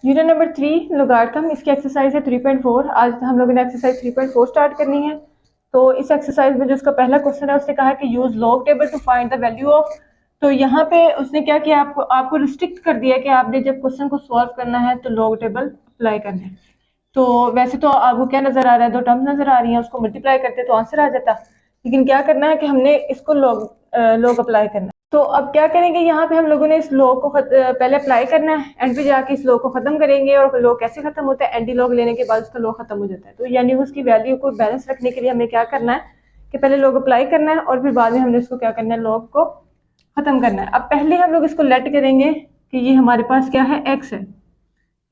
Unit number 3 logarithm, इसकी exercise है 3.4। आज हम लोगों ने एक्सरसाइज 3.4 स्टार्ट करनी है। तो इस एक्सरसाइज में जो उसका पहला क्वेश्चन है उसने कहा कि use log table to find the value of. तो यहाँ पे उसने क्या किया, आपको रिस्ट्रिक्ट कर दिया कि आपने जब क्वेश्चन को सॉल्व करना है तो लॉग टेबल अप्लाई करना है। तो वैसे तो आपको क्या नजर आ रहा है, दो टर्म्स नजर आ रही हैं, उसको मल्टीप्लाई करते तो आंसर आ जाता, लेकिन क्या करना है कि हमने इसको लॉग अप्लाई करना है। तो अब क्या करेंगे, यहाँ पे हम लोगों ने इस लॉ को पहले अप्लाई करना है, एंड पे जाके इस लॉ को खत्म करेंगे। और लॉ कैसे खत्म होता है, एंटी लॉग लेने के बाद उसका लॉ खत्म हो जाता है। तो यानी उसकी वैल्यू को बैलेंस रखने के लिए हमें क्या करना है कि पहले लॉग अप्लाई करना है और फिर बाद में हमने इसको क्या करना है, लॉग को खत्म करना है। अब पहले हम लोग इसको लेट करेंगे कि ये हमारे पास क्या है, एक्स है।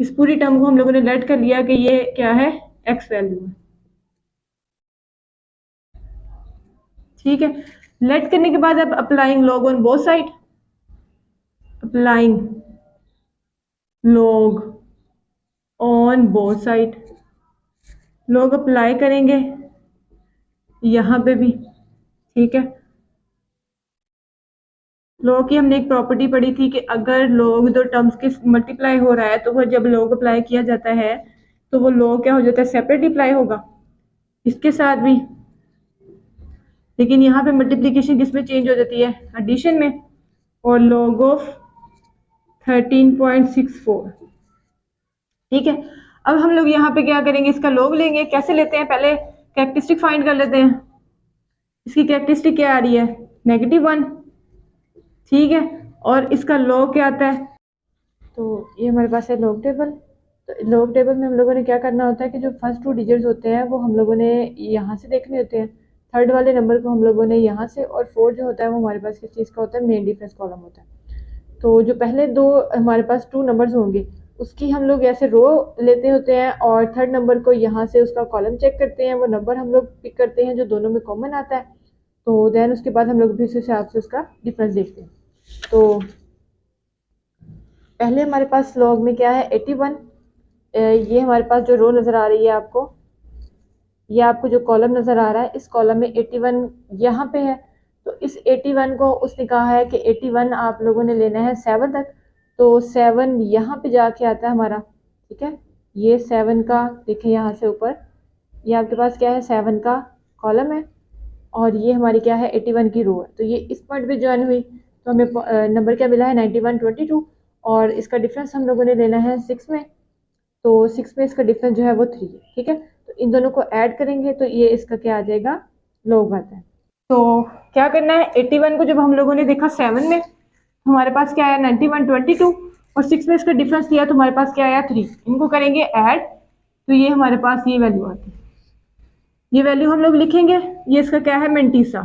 इस पूरी टर्म को हम लोगों ने लेट कर लिया कि ये क्या है, एक्स वैल्यू है। ठीक है, लेट करने के बाद अब applying log on both side, applying log on both side, log apply करेंगे यहाँ पे भी। ठीक है, लॉग की हमने एक प्रॉपर्टी पढ़ी थी कि अगर लॉग दो टर्म्स के मल्टीप्लाई हो रहा है तो वो जब लॉग अप्लाई किया जाता है तो वो लॉग क्या हो जाता है, सेपरेट अप्लाई होगा इसके साथ भी। लेकिन यहाँ पे मल्टीप्लीकेशन किस में चेंज हो जाती है, एडिशन में। और लॉग ऑफ 13.64। ठीक है, अब हम लोग यहाँ पे क्या करेंगे, इसका लॉग लेंगे। कैसे लेते हैं, पहले कैरेक्टरिस्टिक फाइंड कर लेते हैं। इसकी कैरेक्टरिस्टिक क्या आ रही है, -1। ठीक है, और इसका लॉग क्या आता है, तो ये हमारे पास है लॉग टेबल। तो लॉग टेबल में हम लोगों ने क्या करना होता है कि जो फर्स्ट 2 डिजिट्स होते हैं वो हम लोगों ने यहाँ से देखने होते हैं, थर्ड वाले नंबर को हम लोगों ने यहाँ से, और फोर्थ जो होता है वो हमारे पास किस चीज़ का होता है, मेन डिफरेंस कॉलम होता है। तो जो पहले 2 हमारे पास 2 नंबर्स होंगे उसकी हम लोग ऐसे रो लेते होते हैं, और थर्ड नंबर को यहाँ से उसका कॉलम चेक करते हैं, वो नंबर हम लोग पिक करते हैं जो दोनों में कॉमन आता है। तो देन उसके बाद हम लोग भी उस हिसाब से उसका डिफरेंस देखते हैं। तो पहले हमारे पास लॉग में क्या है, 81। ये हमारे पास जो रो नज़र आ रही है आपको, ये आपको जो कॉलम नज़र आ रहा है, इस कॉलम में 81 यहाँ पे है। तो इस 81 को उसने कहा है कि 81 आप लोगों ने लेना है 7 तक। तो 7 यहाँ पे जाके आता है हमारा। ठीक है, ये 7 का देखें यहाँ से ऊपर, ये आपके पास क्या है, 7 का कॉलम है, और ये हमारी क्या है, 81 की रो है। तो ये इस पॉइंट पे ज्वाइन हुई, तो हमें नंबर क्या मिला है, 9122। और इसका डिफरेंस हम लोगों ने लेना है 6 में। तो 6 में इसका डिफरेंस जो है वो 3 है। ठीक है, तो इन दोनों को ऐड करेंगे तो ये इसका क्या आ जाएगा, लॉग आता है। तो क्या करना है, 81 को जब हम लोगों ने देखा 7 में, हमारे पास क्या आया, 9122, और 6 में इसका डिफरेंस लिया तो हमारे पास क्या आया, 3। इनको करेंगे ऐड, तो ये हमारे पास ये वैल्यू आती है। ये वैल्यू हम लोग लिखेंगे, ये इसका क्या है, मेंटीसा।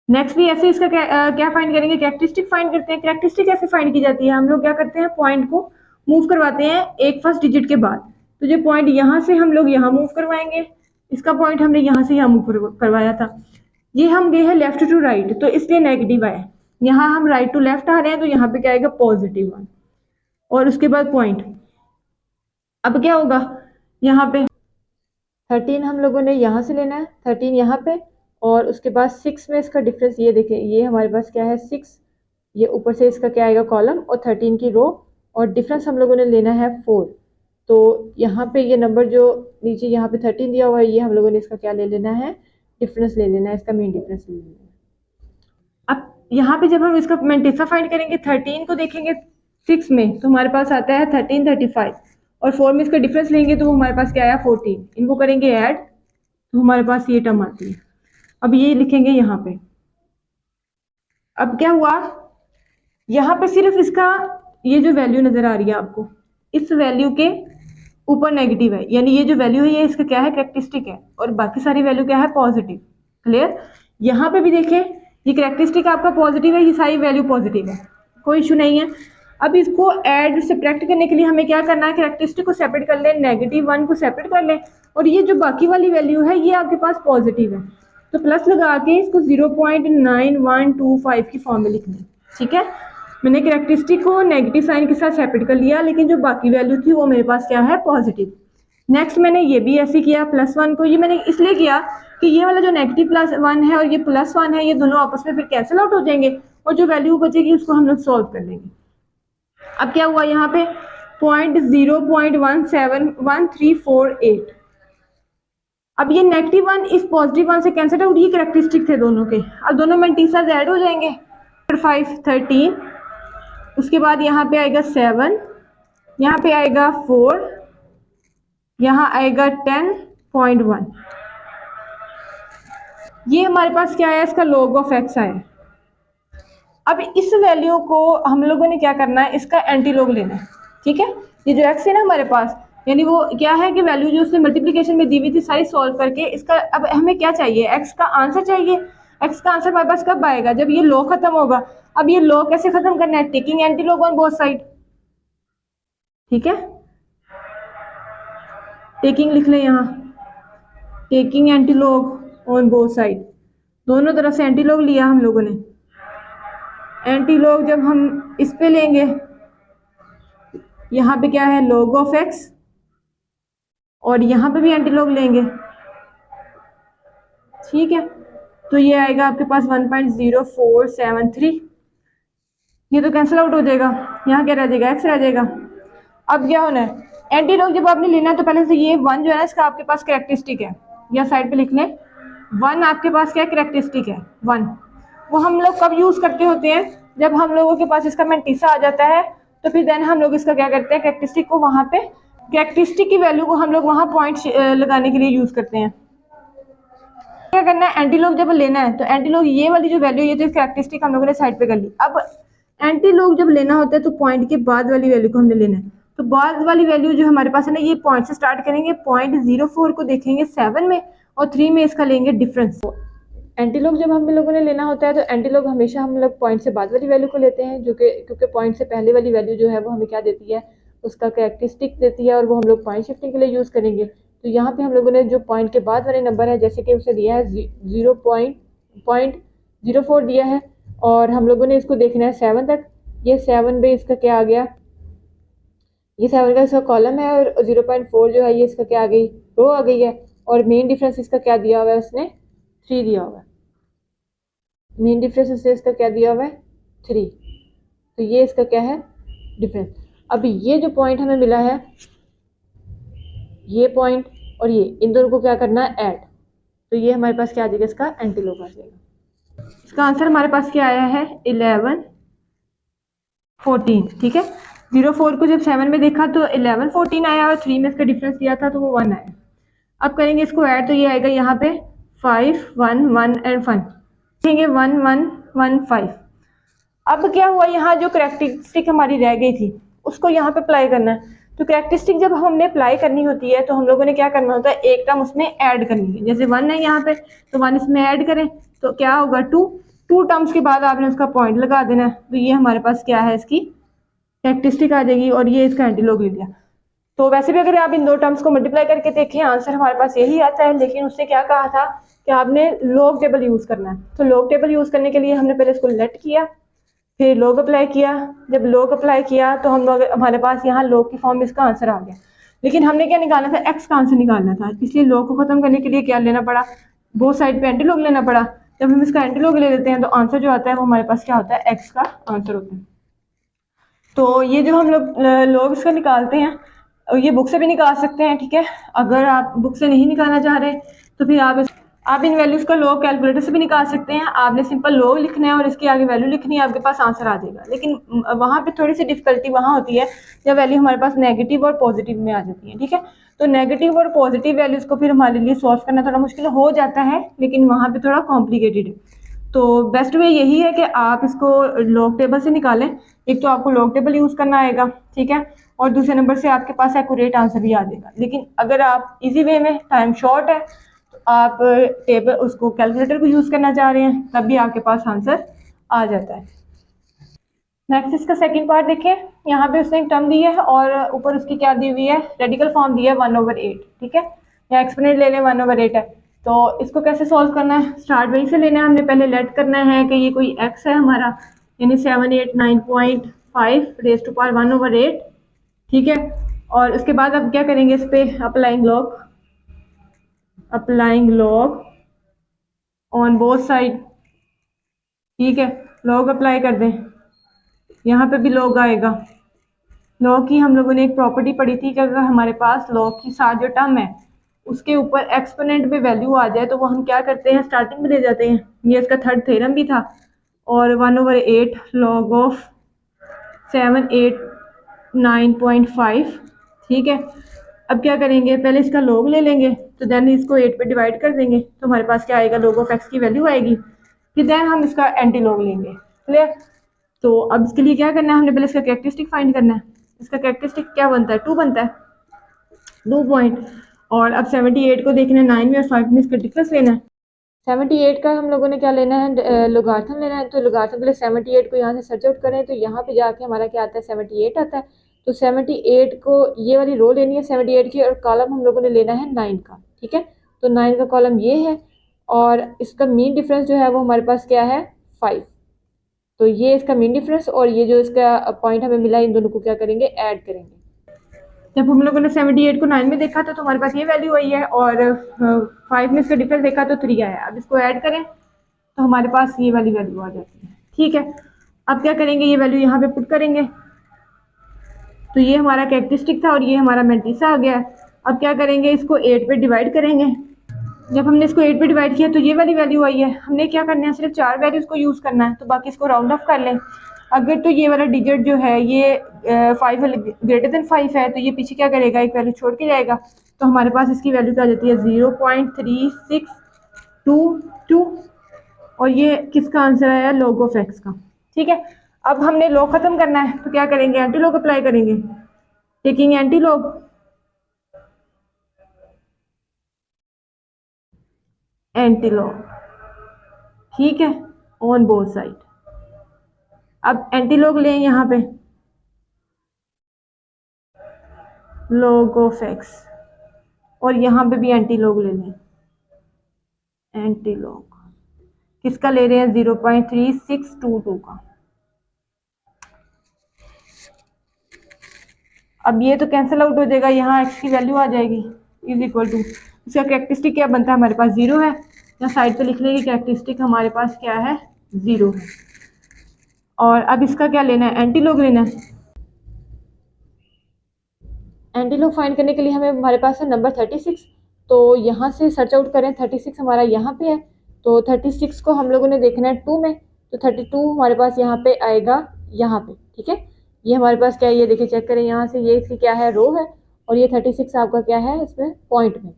नेक्स्ट भी ऐसे इसका क्या फाइंड करेंगे, कैरेक्टरिस्टिक फाइंड करते हैं। कैरेक्टरिस्टिक कैसे फाइंड की जाती है, हम लोग क्या करते हैं, पॉइंट को मूव करवाते हैं एक फर्स्ट डिजिट के बाद। तो जो पॉइंट यहाँ से हम लोग यहाँ मूव करवाएंगे, इसका पॉइंट हमने यहाँ से यहाँ मूव करवाया था, ये हम गए हैं लेफ्ट टू राइट, तो इसलिए नेगेटिव आया। यहाँ हम राइट टू लेफ्ट आ रहे हैं तो यहाँ पे क्या आएगा, +1। और उसके बाद पॉइंट, अब क्या होगा, यहाँ पे 13 हम लोगों ने यहाँ से लेना है, 13 यहाँ पे, और उसके बाद 6 में इसका डिफरेंस, ये देखें, ये हमारे पास क्या है, 6। ये ऊपर से इसका क्या आएगा, कॉलम, और 13 की रो, और डिफरेंस हम लोगों ने लेना है 4। तो यहाँ पे ये नंबर जो नीचे यहाँ पे 13 दिया हुआ है, ये हम लोगों ने इसका क्या ले लेना है, डिफरेंस ले लेना है, इसका मेन डिफरेंस ले लेना है। अब यहाँ पे जब हम इसका मेंटेसा फाइंड करेंगे, 13 को देखेंगे 6 में, तो हमारे पास आता है 1335, और 4 में इसका डिफरेंस लेंगे तो हमारे पास क्या आया, 14। इनको करेंगे ऐड, तो हमारे पास ये टर्म आती है। अब ये लिखेंगे यहाँ पे। अब क्या हुआ, यहाँ पे सिर्फ इसका ये जो वैल्यू नजर आ रही है आपको, इस वैल्यू के ऊपर नेगेटिव है, यानी ये जो वैल्यू है ये इसका क्या है, कैरेक्टरिस्टिक है, और बाकी सारी वैल्यू क्या है, पॉजिटिव। क्लियर, यहाँ पे भी देखें, ये कैरेक्टरिस्टिक आपका पॉजिटिव है, ये सारी वैल्यू पॉजिटिव है, कोई इशू नहीं है। अब इसको ऐड सब्ट्रैक्ट करने के लिए हमें क्या करना है, कैरेक्टरिस्टिक को सेपरेट कर लें, -1 को सेपरेट कर लें, और ये जो बाकी वाली वैल्यू है ये आपके पास पॉजिटिव है, तो प्लस लगा के इसको 0.9125 की फॉर्म में लिखना है। ठीक है, मैंने कैरेक्टरिस्टिक को नेगेटिव साइन के साथ सेपरेट कर लिया, लेकिन जो बाकी वैल्यू थी वो मेरे पास क्या है, पॉजिटिव। नेक्स्ट मैंने ये भी ऐसे किया, +1 को ये मैंने इसलिए किया कि ये वाला जो -1 है और ये +1 है, ये दोनों आपस में फिर कैंसिल आउट हो जाएंगे, और जो वैल्यू बचेगी उसको हम लोग सॉल्व कर लेंगे। अब क्या हुआ यहाँ पे, 0.171348। अब ये -1 इस +1 से कैंसिल आउट, ये कैरेक्टरिस्टिक थे दोनों के। अब दोनों मेंटिसाज ऐड हो जाएंगे। 5 13, उसके बाद यहाँ पे आएगा 7, यहाँ पे आएगा 4, यहाँ आएगा 10.1। ये हमारे पास क्या आया, इसका log ऑफ x आया। अब इस वैल्यू को हम लोगों ने क्या करना है, इसका एंटी लॉग लेना है। ठीक है, ये जो x है ना हमारे पास, यानी वो क्या है कि वैल्यू जो उसने मल्टीप्लिकेशन में दी हुई थी सारी सॉल्व करके, इसका अब हमें क्या चाहिए, x का आंसर चाहिए। x का आंसर हमारे पास कब आएगा, जब ये लॉग खत्म होगा। अब ये लॉग कैसे खत्म करना है, taking anti log on both side. ठीक है, टेकिंग लिख लें यहाँ, taking anti log on both side, दोनों तरफ से एंटी लॉग लिया हम लोगों ने। एंटी लॉग जब हम इस पे लेंगे, यहाँ पे क्या है log ऑफ x, और यहाँ पे भी एंटी लॉग लेंगे। ठीक है, तो ये आएगा आपके पास 1.0473। ये तो कैंसिल आउट हो जाएगा, यहाँ क्या रह जाएगा, x रह जाएगा। अब क्या होना है, एंटी लॉग जब आपने लेना है तो पहले से ये 1 जो है ना, इसका आपके पास कैरेक्टरिस्टिक है, या साइड पे लिख लें 1 आपके पास क्या कैरेक्टरिस्टिक है 1। वो हम लोग कब यूज करते होते हैं, जब हम लोगों के पास इसका मेंटिसा आ जाता है, तो फिर देन हम लोग इसका क्या करते हैं, कैरेक्टरिस्टिक को वहां पे, कैरेक्टरिस्टिक की वैल्यू को हम लोग वहां पॉइंट लगाने के लिए यूज करते हैं। क्या करना है, एंटी लॉग जब लेना है तो एंटी लॉग ये वाली जो वैल्यू, ये तो कैरेक्टरिस्टिक हम लोगों ने साइड पे कर ली। अब एंटी लॉग जब लेना होता है तो पॉइंट के बाद वाली वैल्यू को हमने लेना है। तो बाद वाली वैल्यू जो हमारे पास है ना, ये पॉइंट से स्टार्ट करेंगे, 0.04 को देखेंगे 7 में, और 3 में इसका लेंगे डिफरेंस। एंटी लॉग जब हम लोगों ने लेना होता है तो एंटी लॉग हमेशा हम लोग पॉइंट से बाद वाली वैल्यू को लेते हैं, जो कि क्योंकि पॉइंट से पहले वाली वैल्यू जो है वो हमें क्या देती है, उसका कैरेक्टरिस्टिक देती है, और वो हम लोग पॉइंट शिफ्टिंग के लिए यूज़ करेंगे। तो यहाँ पे हम लोगों ने जो पॉइंट के बाद वाले नंबर है, जैसे कि उसे दिया है 0.04 दिया है, और हम लोगों ने इसको देखना है 7 तक। ये 7 पे इसका क्या आ गया, ये 7 का इसका कॉलम है, और 0.4 जो है ये इसका क्या आ गई, रो आ गई है। और मेन डिफरेंस इसका क्या दिया हुआ है, उसने 3 दिया हुआ है। मेन डिफरेंस से इसका क्या दिया हुआ है 3, तो ये इसका क्या है डिफरेंस। अब ये जो पॉइंट हमें मिला है, ये पॉइंट और ये, इन दोनों को क्या करना है ऐड, तो ये हमारे पास क्या आ जाएगा, इसका एंटी लॉग आ जाएगा। इसका आंसर हमारे पास क्या आया है 11 14। ठीक है, 0.4 को जब 7 में देखा तो 11 14 आया, और 3 में इसका डिफरेंस दिया था तो वो 1 आया। अब करेंगे इसको ऐड, तो ये आएगा यहाँ पे 5 1 1 एंड 1, देखेंगे 1 1 1 5। अब क्या हुआ, यहाँ जो कैरेक्टरिस्टिक हमारी रह गई थी उसको यहाँ पे अप्लाई करना है। तो कैरेक्टरिस्टिक जब हमने अप्लाई करनी होती है तो हम लोगों ने क्या करना होता है, एक टर्म उसमें ऐड करनी है। जैसे 1 है यहाँ पे, तो 1 इसमें ऐड करें तो क्या होगा 2 टर्म्स के बाद आपने उसका पॉइंट लगा देना है। तो ये हमारे पास क्या है, इसकी कैरेक्टरिस्टिक आ जाएगी, और ये इसका एंटी लॉग ले लिया। तो वैसे भी अगर आप इन दो टर्म्स को मल्टीप्लाई करके देखें, आंसर हमारे पास यही आता है, लेकिन उसने क्या कहा था कि आपने लॉग टेबल यूज करना है। तो लॉग टेबल यूज करने के लिए हमने पहले इसको लेट किया, फिर लॉग अप्लाई किया। जब लॉग अप्लाई किया तो हम लोग, हमारे पास यहाँ लॉग की फॉर्म में इसका आंसर आ गया, लेकिन हमने क्या निकालना था, एक्स का आंसर निकालना था। इसलिए लॉग को खत्म करने के लिए क्या लेना पड़ा, बोथ साइड पे एंटी लॉग लेना पड़ा। जब हम इसका एंटी लॉग ले लेते हैं तो आंसर जो आता है वो हमारे पास क्या होता है, एक्स का आंसर होता है। तो ये जो हम लोग लॉग इसका निकालते हैं, ये बुक से भी निकाल सकते हैं। ठीक है, अगर आप बुक से नहीं निकालना चाह रहे तो फिर आप इन वैल्यूज का लॉग कैलकुलेटर से भी निकाल सकते हैं। आपने सिंपल लॉग लिखना है और इसकी आगे वैल्यू लिखनी है, आपके पास आंसर आ जाएगा। लेकिन वहाँ पे थोड़ी सी डिफिकल्टी वहाँ होती है जब वैल्यू हमारे पास नेगेटिव और पॉजिटिव में आ जाती है। ठीक है, तो नेगेटिव और पॉजिटिव वैल्यूज को फिर हमारे लिए सॉल्व करना थोड़ा मुश्किल हो जाता है, लेकिन वहाँ पे थोड़ा कॉम्प्लिकेटेड है। तो बेस्ट वे यही है कि आप इसको लॉग टेबल से निकालें। एक तो आपको लॉग टेबल यूज़ करना आएगा, ठीक है, और दूसरे नंबर से आपके पास एक्यूरेट आंसर भी आ जाएगा। लेकिन अगर आप इजी वे में, टाइम शॉर्ट है, तो आप टेबल उसको कैलकुलेटर को यूज़ करना चाह रहे हैं, तब भी आपके पास आंसर आ जाता है। नेक्स्ट इसका सेकंड पार्ट देखें। यहाँ पे उसने एक टर्म दी है और ऊपर उसकी क्या दी हुई है, रेडिकल फॉर्म दी है 1/8। ठीक है, या एक्सपोनेंट ले लें 1/8 है। तो इसको कैसे सॉल्व करना है, स्टार्ट वही से लेना है। हमने पहले लेट करना है कि ये कोई एक्स है हमारा, यानी 789.5 रेज़ टू पावर 1/8। ठीक है, और उसके बाद अब क्या करेंगे, इस पर applying log on both side. ठीक है, लॉग अप्लाई कर दें, यहाँ पे भी लॉग आएगा, लॉग की हम लोगों ने एक प्रॉपर्टी पढ़ी थी कि अगर हमारे पास लॉग की साथ जो टर्म है उसके ऊपर एक्सपोनेंट में वैल्यू आ जाए तो वो हम क्या करते हैं, स्टार्टिंग में ले जाते हैं। ये इसका थर्ड थ्योरम भी था। और 1/8 लॉग ऑफ 789.5, ठीक है। अब क्या करेंगे, पहले इसका लॉग ले लेंगे तो देन इसको 8 पे डिवाइड कर देंगे तो हमारे पास क्या आएगा, लॉग ऑफ एक्स की वैल्यू आएगी। फिर देन हम इसका एंटी लॉग लेंगे। क्लियर। तो अब इसके लिए क्या करना है, हमने पहले इसका कैरेक्टरिस्टिक फाइंड करना है। इसका कैरेक्टरिस्टिक क्या बनता है, 2 बनता है, 2 पॉइंट। और अब 78 को देखना है 9 में और 5 में, इसका डिफरेंस लेना है। 78 का हम लोगों ने क्या लेना है, लोगार्थम लेना है। तो लोगार्थम पहले 78 को यहाँ से सर्च आउट करें तो यहाँ पे जाके हमारा क्या आता है, 78 आता है। तो 78 को ये वाली रो लेनी है 78 की, और कॉलम हम लोगों ने लेना है 9 का, ठीक है। तो 9 का कॉलम ये है, और इसका मीन डिफरेंस जो है वो हमारे पास क्या है, 5। तो ये इसका मीन डिफरेंस, और ये जो इसका पॉइंट हमें मिला, इन दोनों को क्या करेंगे, ऐड करेंगे। जब हम लोगों ने 78 को 9 में देखा था तो हमारे पास ये वैल्यू आई है, और 5 में इसका डिफरेंस देखा तो 3 आया। अब इसको ऐड करें तो हमारे पास ये वाली वैल्यू आ जाती है, ठीक है। अब क्या करेंगे, ये वैल्यू यहाँ पे पुट करेंगे। तो ये हमारा कैरेक्टरिस्टिक था और ये हमारा मैंटिसा आ गया। अब क्या करेंगे, इसको 8 पे डिवाइड करेंगे। जब हमने इसको 8 पे डिवाइड किया तो ये वाली वैल्यू आई है। हमने क्या करना है, सिर्फ 4 वैल्यूज को यूज़ करना है, तो बाकी इसको राउंड ऑफ कर लें। अगर तो ये वाला डिजिट जो है ये 5 ग्रेटर देन 5 है तो ये पीछे क्या करेगा, एक वैल्यू छोड़ के जाएगा। तो हमारे पास इसकी वैल्यू क्या आ जाती है, 0.3622। और ये किसका आंसर आया, लॉग ऑफ एक्स का, ठीक है। अब हमने लॉग खत्म करना है तो क्या करेंगे, एंटी लॉग अप्लाई करेंगे। Taking anti log, anti log, ठीक है, ऑन बोथ साइड। अब एंटी लॉग लें यहाँ पे, लॉग ऑफ एक्स, और यहाँ पे भी एंटी लॉग ले लें। एंटी लॉग किसका ले रहे हैं, 0.3622 का। अब ये तो कैंसिल आउट हो जाएगा, यहाँ एक्स की वैल्यू आ जाएगी, इज इक्वल टू, इसका कैरेक्टरिस्टिक क्या बनता है, हमारे पास 0 है। या साइड पे लिख लेंगे, कैरेक्टरिस्टिक हमारे पास क्या है, 0 है। और अब इसका क्या लेना है, एंटी लॉग लेना है। एंटी लॉग फाइंड करने के लिए हमें, हमारे पास है नंबर 36। तो यहाँ से सर्च आउट करें, 36 हमारा यहाँ पे है। तो 36 को हम लोगों ने देखना है 2 में। तो 32 हमारे पास यहाँ पे आएगा, यहाँ पे, ठीक है। ये हमारे पास क्या है, ये देखिए चेक करें यहाँ से, ये इसकी क्या है, रो है। और ये 36 आपका क्या है, इसमें पॉइंट में।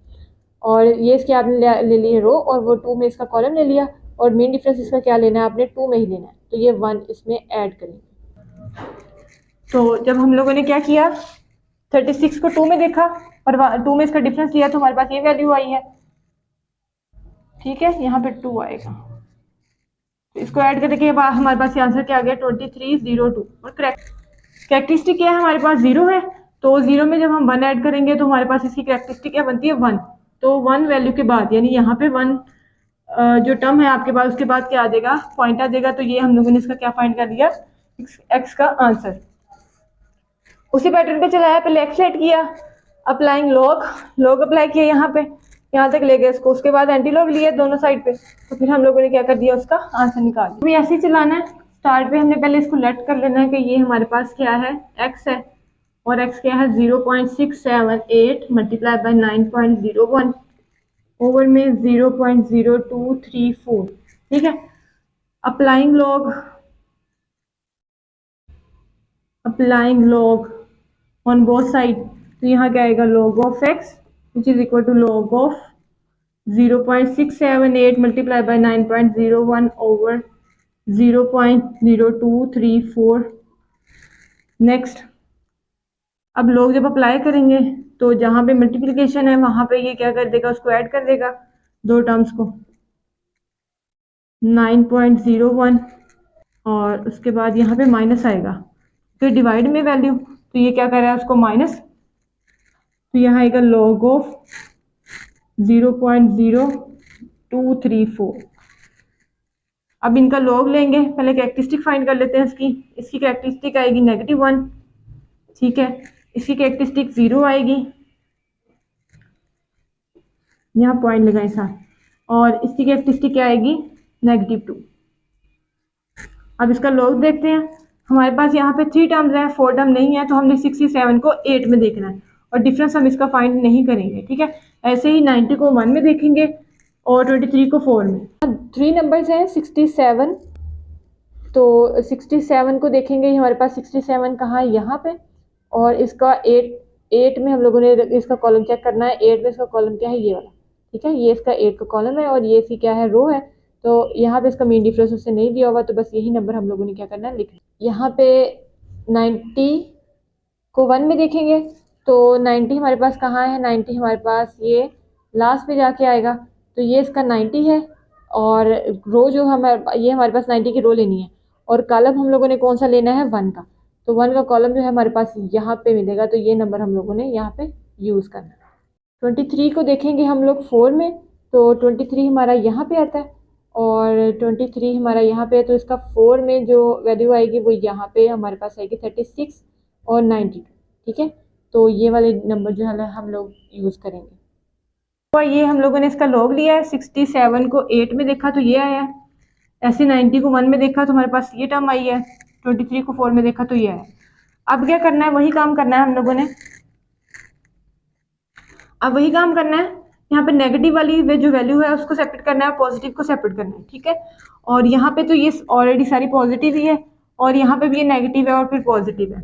और ये इसके आपने ले लिए रो, और वो 2 में इसका कॉलम ले लिया। और मेन डिफरेंस इसका क्या लेना है, आपने 2 में ही लेना है। तो ये 1 इसमें ऐड करेंगे। तो जब हम लोगों ने क्या किया, 36 को 2 में देखा और 2 में इसका डिफरेंस लिया तो हमारे पास ये वैल्यू आई है, ठीक है। यहाँ पे 2 आएगा, तो इसको ऐड करने के बाद हमारे पास ये आंसर क्या आ गया, 2302। और कैरेक्टरिस्टिक क्या है, हमारे पास 0 है। तो 0 में जब हम 1 ऐड करेंगे तो हमारे पास इसकी कैरेक्टरिस्टिक क्या बनती है, 1। तो 1 वैल्यू के बाद, यानी यहाँ पे 1 जो टर्म है आपके पास, उसके बाद क्या आ जाएगा, पॉइंट आ जाएगा। तो ये हम लोगों ने इसका क्या फाइंड कर लिया, एक्स का आंसर। उसी पैटर्न पे चलाया, पहले एक्स लेट किया, अप्लाइंग लॉग, लॉग अप्लाई किया यहाँ पे, यहाँ तक ले गए इसको। उसके बाद एंटी लॉग लिए दोनों साइड पे, तो फिर हम लोगों ने क्या कर दिया, उसका आंसर निकाल दिया। अभी ऐसे ही चलाना है। स्टार्ट पे हमने पहले इसको लेट कर लेना है कि ये हमारे पास क्या है, एक्स है। और एक्स क्या है, 0.678 मल्टीप्लाई बाय 9.01 ओवर में 0.0234, ठीक है। Applying log, applying log on both side. तो यहाँ क्या आएगा, log of x which is equal to log of 0.678 multiply by 9.01 over 0.0234। Next, अब लोग जब अप्लाई करेंगे तो जहाँ पे मल्टीप्लिकेशन है वहाँ पे ये क्या कर देगा, उसको ऐड कर देगा, दो टर्म्स को, 9.01। और उसके बाद यहाँ पे माइनस आएगा, फिर डिवाइड में वैल्यू, तो ये क्या कर रहा है, उसको माइनस। तो यहाँ आएगा log ऑफ 0.0234। अब इनका लॉग लेंगे, पहले कैरेक्टरिस्टिक फाइंड कर लेते हैं इसकी। इसकी कैरेक्टरिस्टिक आएगी -1, ठीक है। इसकी कैरेक्टरिस्टिक 0 आएगी, यहाँ पॉइंट लगाएं साथ। और इसकी कैरेक्टरिस्टिक क्या आएगी, -2। अब इसका लॉग देखते हैं। हमारे पास यहाँ पे 3 टर्म्स हैं, 4 टर्म नहीं है, तो हमने 67 को 8 में देखना है और डिफरेंस हम इसका फाइंड नहीं करेंगे, ठीक है। ऐसे ही 90 को 1 में देखेंगे और 23 को 4 में। 3 नंबर्स हैं 67, तो 67 को देखेंगे, हमारे पास 67 कहाँ है, यहाँ पे, और इसका 8 में हम लोगों ने इसका कॉलम चेक करना है। 8 में इसका कॉलम क्या है, ये वाला, ठीक है। ये इसका 8 का कॉलम है और ये इसकी क्या है, रो है। तो यहाँ पे इसका मीन डिफरेंस उससे नहीं दिया हुआ, तो बस यही नंबर हम लोगों ने क्या करना है, लिखना। यहाँ पे 90 को 1 में देखेंगे, तो 90 हमारे पास कहाँ है, 90 हमारे पास ये लास्ट पे जाके आएगा, तो ये इसका 90 है। और रो जो हमारे, ये हमारे पास 90 की रो लेनी है और कॉलम हम लोगों ने कौन सा लेना है, 1 का। तो 1 का कॉलम जो है हमारे पास यहाँ पे मिलेगा, तो ये नंबर हम लोगों ने यहाँ पे यूज़ करना है। 23 को देखेंगे हम लोग 4 में, तो 23 हमारा यहाँ पे आता है और 23 हमारा यहाँ पे है, तो इसका 4 में जो वैल्यू आएगी वो यहाँ पे हमारे पास आएगी 36 और 92, ठीक है। तो ये वाले नंबर जो है हम लोग यूज़ करेंगे। तो ये हम लोगों ने इसका लॉग लिया है, 67 को 8 में देखा तो ये आया है, ऐसे 90 को 1 में देखा तो हमारे पास ये टर्म आई है, 23 को 4 में देखा तो ये है। अब क्या करना है, वही काम करना है हम लोगों ने। अब वही काम करना है, यहाँ पे नेगेटिव वाली जो वैल्यू है उसको सेपरेट करना है, पॉजिटिव को सेपरेट करना है, ठीक है। और यहाँ पे तो ये ऑलरेडी सारी पॉजिटिव ही है और यहाँ पे भी ये नेगेटिव है और फिर पॉजिटिव है।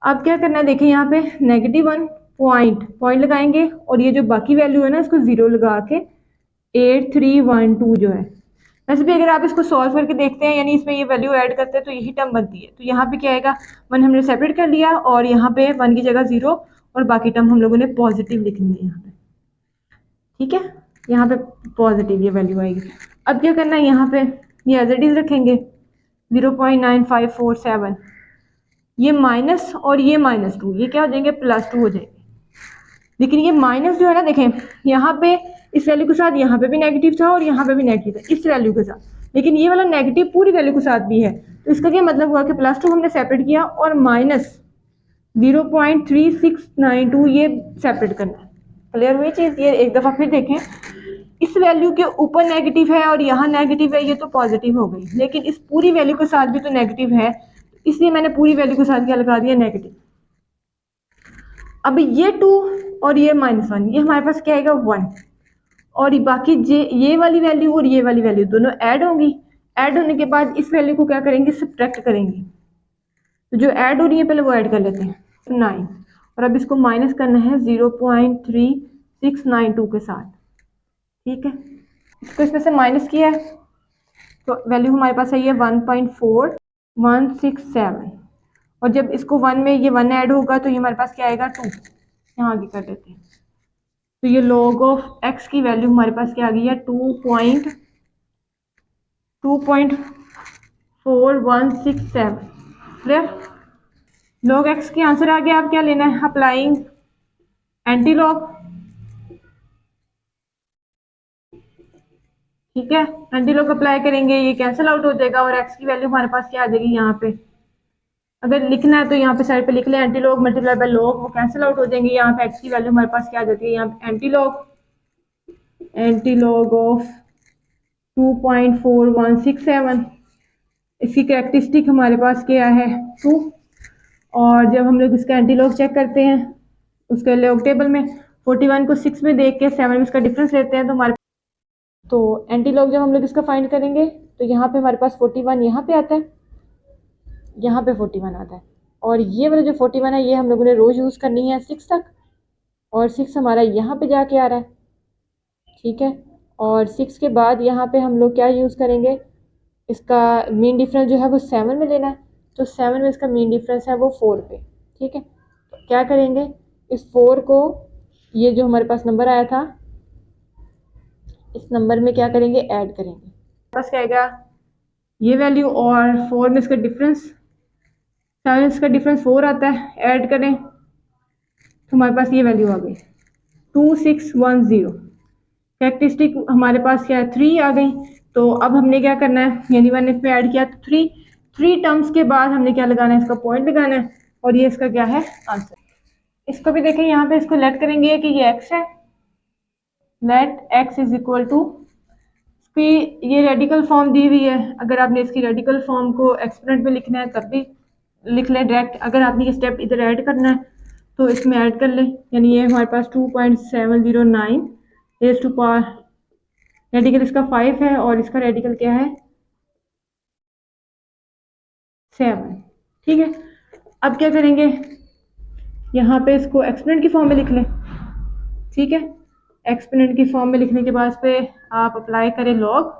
अब क्या करना है, देखिए यहाँ पे -1 पॉइंट लगाएंगे और ये जो बाकी वैल्यू है ना इसको 0 लगा के 8312 जो है। वैसे भी अगर आप इसको सॉल्व करके देखते हैं, यानी इसमें ये वैल्यू ऐड करते हैं तो यही टर्म बनती है। तो यहाँ पे क्या आएगा, 1 हमने सेपरेट कर लिया और यहाँ पे 1 की जगह 0 और बाकी टर्म हम लोगों ने पॉजिटिव लिखनी है यहाँ पे, ठीक है। यहाँ पे पॉजिटिव ये वैल्यू आएगी। अब क्या करना है, यहाँ पे ये एज इट इज रखेंगे 0.9547, ये माइनस और ये -2, ये क्या हो जाएंगे, +2 हो जाएंगे। लेकिन ये माइनस जो है ना, देखें यहाँ पे इस वैल्यू के साथ यहाँ पे भी नेगेटिव था और यहाँ पे भी नेगेटिव था इस वैल्यू के साथ, लेकिन ये वाला नेगेटिव पूरी वैल्यू के साथ भी है। तो इसका क्या मतलब हुआ कि +2 हमने सेपरेट किया और -0.3692 ये सेपरेट करना है। क्लियर हुई चीज़, ये एक दफ़ा फिर देखें, इस वैल्यू के ऊपर नेगेटिव है और यहाँ नेगेटिव है, ये तो पॉजिटिव हो गई, लेकिन इस पूरी वैल्यू के साथ भी तो नेगेटिव है, इसलिए मैंने पूरी वैल्यू के साथ क्या लगा दिया, नेगेटिव। अब ये 2 और ये -1, ये हमारे पास क्या आएगा, 1, और बाकी ये वाली वैल्यू और ये वाली वैल्यू दोनों ऐड होंगी। ऐड होने के बाद इस वैल्यू को क्या करेंगे, सब्ट्रैक्ट करेंगे। तो जो ऐड हो रही है पहले वो ऐड कर लेते हैं, 9, और अब इसको माइनस करना है 0.3692 के साथ, ठीक है। इसको इसमें से माइनस किया है तो वैल्यू हमारे पास आई है 1.4167, और जब इसको 1 में ये 1 ऐड होगा तो ये हमारे पास क्या आएगा, 2। यहाँ आगे कर देते हैं, तो ये log ऑफ x की वैल्यू हमारे पास क्या आ गई है, 2.4167। क्लियर, log x की आंसर आ गया। आप क्या लेना है, अप्लाइंग एंटी लॉग, ठीक है। एंटी लॉग अप्लाई करेंगे, ये कैंसिल आउट हो जाएगा और x की वैल्यू हमारे पास क्या आ जाएगी, यहाँ पे अगर लिखना है तो यहाँ पे साइड पे लिख ले, anti log multiply by log, वो कैंसिल आउट हो जाएंगे। यहाँ पे x की वैल्यू हमारे पास क्या आ जाती है, यहाँ पे एंटी लॉग ऑफ 2.4167, इसकी कैरेक्टरिस्टिक हमारे पास क्या है, 2। और जब हम लोग इसका एंटी लॉग चेक करते हैं उसके लॉग टेबल में 41 को 6 में देख के 7 में इसका डिफरेंस लेते हैं, तो हमारे, तो एंटी लॉग जब हम लोग इसका फाइंड करेंगे तो यहाँ पे हमारे पास 41 यहाँ पे आता है, यहाँ पे 41 आता है, और ये वाला जो 41 है ये हम लोगों ने रोज यूज़ करनी है 6 तक, और 6 हमारा यहाँ पे जाके आ रहा है, ठीक है। और 6 के बाद यहाँ पे हम लोग क्या यूज़ करेंगे, इसका मीन डिफरेंस जो है वो 7 में लेना है, तो 7 में इसका मीन डिफरेंस है वो 4 पे, ठीक है। तो क्या करेंगे, इस 4 को, ये जो हमारे पास नंबर आया था इस नंबर में क्या करेंगे, ऐड करेंगे। बस क्या आएगा, ये वैल्यू और 4 में इसका डिफरेंस, 7 इसका डिफरेंस 4 आता है, ऐड करें तो हमारे पास ये वैल्यू आ गई 2610। कैरेक्टरिस्टिक हमारे पास क्या है, 3 आ गई। तो अब हमने क्या करना है, यानी 1 इसमें ऐड किया तो 3 टर्म्स के बाद हमने क्या लगाना है, इसका पॉइंट लगाना है, और ये इसका क्या है, आंसर। इसको भी देखें, यहाँ पे इसको लेट करेंगे कि ये x है, let x is equal to फिर ये रेडिकल फॉर्म दी हुई है, अगर आपने इसकी रेडिकल फॉर्म को एक्सपोनेंट में लिखना है तब भी लिख लें डायरेक्ट। अगर आपने ये स्टेप इधर ऐड करना है तो इसमें ऐड कर लें, यानी ये हमारे पास 2.709 रेज़ टू पावर, रेडिकल इसका 5 है और इसका रेडिकल क्या है 7। ठीक है, अब क्या करेंगे, यहाँ पे इसको एक्सपोनेंट की फॉर्म में लिख लें। ठीक है, एक्सपोनेंट की फॉर्म में लिखने के बाद पे आप अप्लाई करें लॉग।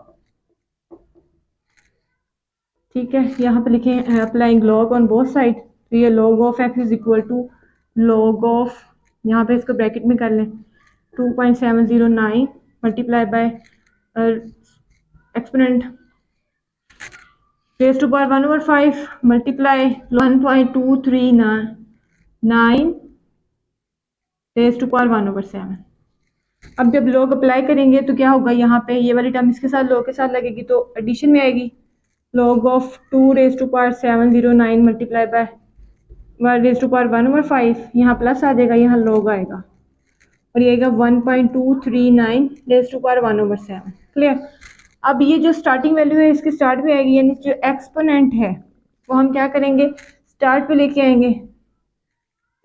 ठीक है, यहाँ पे लिखें applying log on both side, तो ये log of x is equal to log of, यहाँ पे इसको ब्रैकेट में कर लें 2.709 multiply by exponent raise to power 1/5 multiply 1.239 raise to power 1/7। अब जब लॉग अप्लाई करेंगे तो क्या होगा, यहाँ पे ये वाली टर्म इसके साथ लॉग के साथ लगेगी तो एडिशन में आएगी। Log of 2 raise to power 709 multiply by 1 raise to power 1/5, यहाँ प्लस आ जाएगा, यहाँ लॉग आएगा और ये आएगा 1.239 रेज़ टू पावर 1/7। क्लियर। अब ये जो स्टार्टिंग वैल्यू है इसकी स्टार्ट पे आएगी, यानी जो एक्सपोनेंट है वो हम क्या करेंगे स्टार्ट पे लेके आएंगे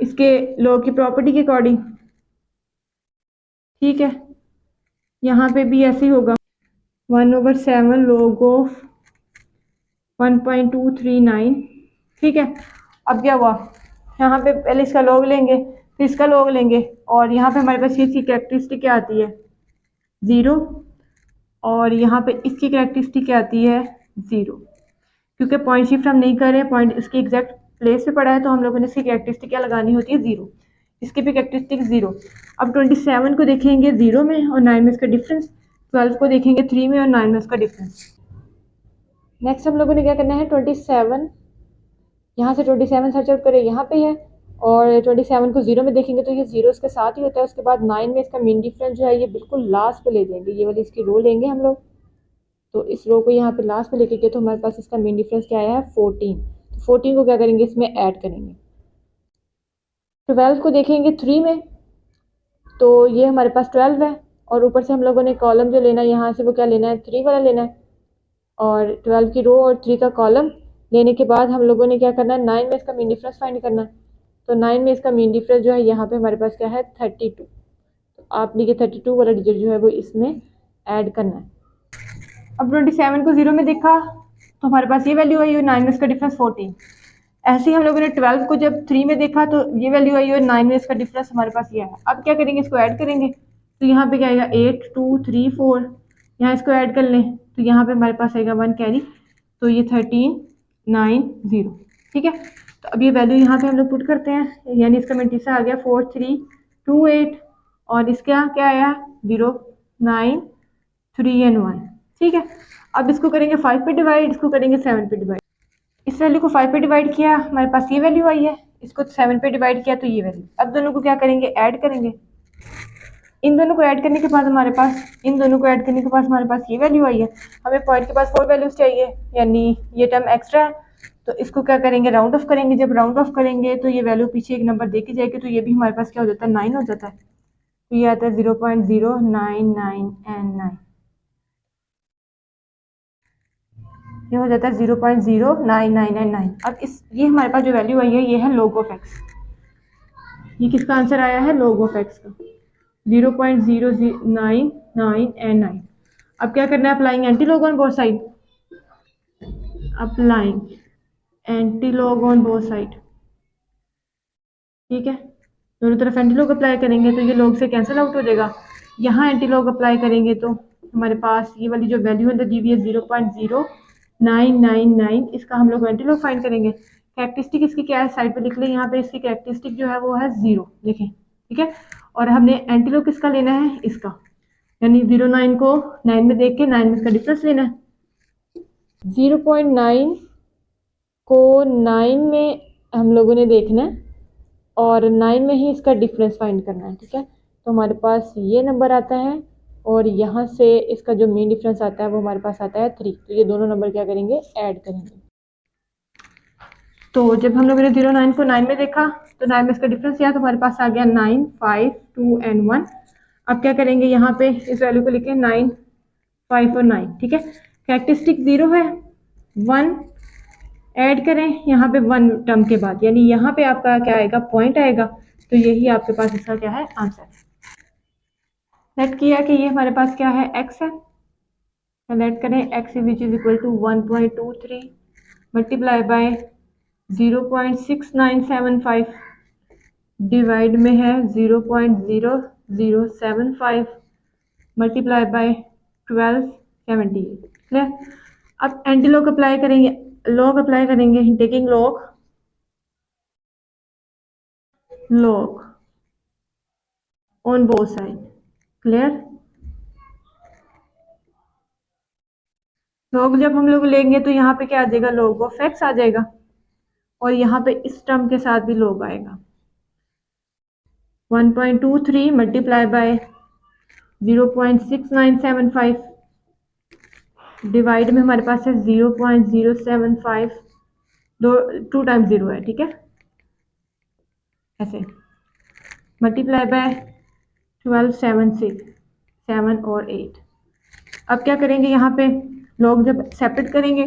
इसके लॉग की प्रॉपर्टी के अकॉर्डिंग। ठीक है, यहाँ पे भी ऐसे ही होगा 1/7 लॉग ऑफ 1.239। ठीक है, अब क्या हुआ, यहाँ पे पहले इसका लॉग लेंगे फिर इसका लॉग लेंगे और यहाँ पे हमारे पास ये इसकी कैरेक्टरिस्टिक क्या आती है 0 और यहाँ पे इसकी कैरेक्टरिस्टिक क्या आती है 0। क्योंकि पॉइंट शिफ्ट हम नहीं कर रहे हैं, पॉइंट इसकी एग्जैक्ट प्लेस पे पड़ा है तो हम लोगों ने इसकी कैरेक्टरिस्टिक क्या लगानी होती है 0, इसकी भी कैरेक्टरिस्टिक 0। अब 27 को देखेंगे 0 में और 9 में इसका डिफरेंस, 12 को देखेंगे 3 में और 9 में इसका डिफरेंस। नेक्स्ट हम लोगों ने क्या करना है 27, यहाँ से 27 सर्च आउट करें, यहाँ पे है और 27 को 0 में देखेंगे तो ये 0 इसके साथ ही होता है। उसके बाद 9 में इसका मीन डिफरेंस जो है ये बिल्कुल लास्ट पे ले जाएंगे, ये वाली इसकी रो लेंगे हम लोग, तो इस रो को यहाँ पे लास्ट पे लेके गए तो हमारे पास इसका मीन डिफरेंस क्या आया है 14। तो 14 को क्या करेंगे इसमें ऐड करेंगे। 12 को देखेंगे 3 में तो ये हमारे पास 12 है और ऊपर से हम लोगों ने कॉलम जो लेना है यहाँ से वो क्या लेना है 3 वाला लेना है और 12 की रो और 3 का कॉलम लेने के बाद हम लोगों ने क्या करना है 9 में इसका मीन डिफरेंस फाइंड करना है। तो 9 में इसका मीन डिफरेंस जो है यहाँ पे हमारे पास क्या है 32, तो आपने ये 32 वाला डिजिट जो है वो इसमें ऐड करना है। अब 27 को 0 में देखा तो हमारे पास ये वैल्यू आई और 9 में इसका डिफरेंस 14। ऐसे ही हम लोगों ने 12 को जब 3 में देखा तो ये वैल्यू आई और 9 में इसका डिफरेंस हमारे पास ये है। अब क्या करेंगे इसको ऐड करेंगे, तो यहाँ पे क्या आएगा 8 2 3 4, यहाँ इसको ऐड कर लें तो यहाँ पे हमारे पास आएगा 1 कैरी, तो ये 13 9 0। ठीक है, तो अब ये वैल्यू यहाँ पे हम लोग पुट करते हैं, यानी इसका मेंटिसा आ गया 4 3 2 8 और इसका क्या आया 0 9 3 एंड 1। ठीक है, अब इसको करेंगे 5 पे डिवाइड, इसको करेंगे 7 पे डिवाइड। इस वैल्यू को 5 पे डिवाइड किया हमारे पास ये वैल्यू आई है, इसको 7 पे डिवाइड किया तो ये वैल्यू। अब दोनों को क्या करेंगे ऐड करेंगे, इन दोनों को ऐड करने के बाद हमारे पास हमारे पास ये वैल्यू आई है। हमें पॉइंट के पास 4 वैल्यूज चाहिए, यानी ये टर्म एक्स्ट्रा है, तो इसको क्या करेंगे राउंड ऑफ करेंगे। जब राउंड ऑफ करेंगे तो ये वैल्यू पीछे एक नंबर दे के जाएगी, तो ये भी हमारे पास क्या हो जाता है 9 हो जाता है, तो ये आता है 0.099 एंड 9, ये हो जाता है 0.09999। अब ये हमारे पास जो वैल्यू आई है ये है log ऑफ x, ये किसका आंसर आया है log ऑफ x का 0.099 एंड 9। अब क्या करना है applying anti log on both side, applying anti log on both side. ठीक है, दोनों तरफ एंटी लॉग अप्लाई करेंगे तो ये लॉग से कैंसिल आउट हो जाएगा। यहाँ एंटी लॉग अप्लाई करेंगे तो हमारे पास ये वाली जो वैल्यू है दी हुई है 0.0999, इसका हम लोग एंटी लॉग फाइंड करेंगे। कैरेक्टरिस्टिक इसकी क्या है साइड पे लिख लें, यहाँ पे इसकी कैरेक्टरिस्टिक जो है वो है 0 लिखें। ठीक है, और हमने एंटी लॉग किसका लेना है इसका, यानी 0.9 को 9 में देख के 9 में इसका डिफरेंस लेना है। 0.9 को 9 में हम लोगों ने देखना है और 9 में ही इसका डिफरेंस फाइंड करना है। ठीक है, तो हमारे पास ये नंबर आता है और यहाँ से इसका जो मेन डिफरेंस आता है वो हमारे पास आता है 3, तो ये दोनों नंबर क्या करेंगे ऐड करेंगे। तो जब हम लोगों ने 0.9 को 9 में देखा तो 9 में इसका डिफरेंस किया तो हमारे पास आ गया 9 5 2 एंड 1। अब क्या करेंगे यहाँ पे इस वैल्यू को लिखें 9 5 और 9, ठीक है। कैरेक्टरिस्टिक 0 है, 1 ऐड करें यहाँ पे 1 टर्म के बाद, यानी यहाँ पे आपका क्या आएगा, पॉइंट आएगा। तो यही आपके पास इसका क्या है, आंसर। लेट किया कि ये हमारे पास क्या है, x है। लेट करें x which is equal to 1.23 multiply by 0.6975 divide में है 0.0075 मल्टीप्लाई बाय 1278, क्लियर। अब एंटी लॉग अप्लाई करेंगे, लॉग अप्लाई करेंगे, taking log on both side, clear. Log जब हम लोग लेंगे तो यहाँ पे क्या आ जाएगा, लॉग ऑफ एक्स आ जाएगा, और यहाँ पे इस टर्म के साथ भी लॉग आएगा। 1.23 मल्टीप्लाई बाय 0.6975 डिवाइड में हमारे पास है 0.075, टू टाइम्स 0 है, ठीक है, ऐसे मल्टीप्लाई बाय 12 7 6 7 और 8। अब क्या करेंगे, यहाँ पे लॉग जब सेपरेट करेंगे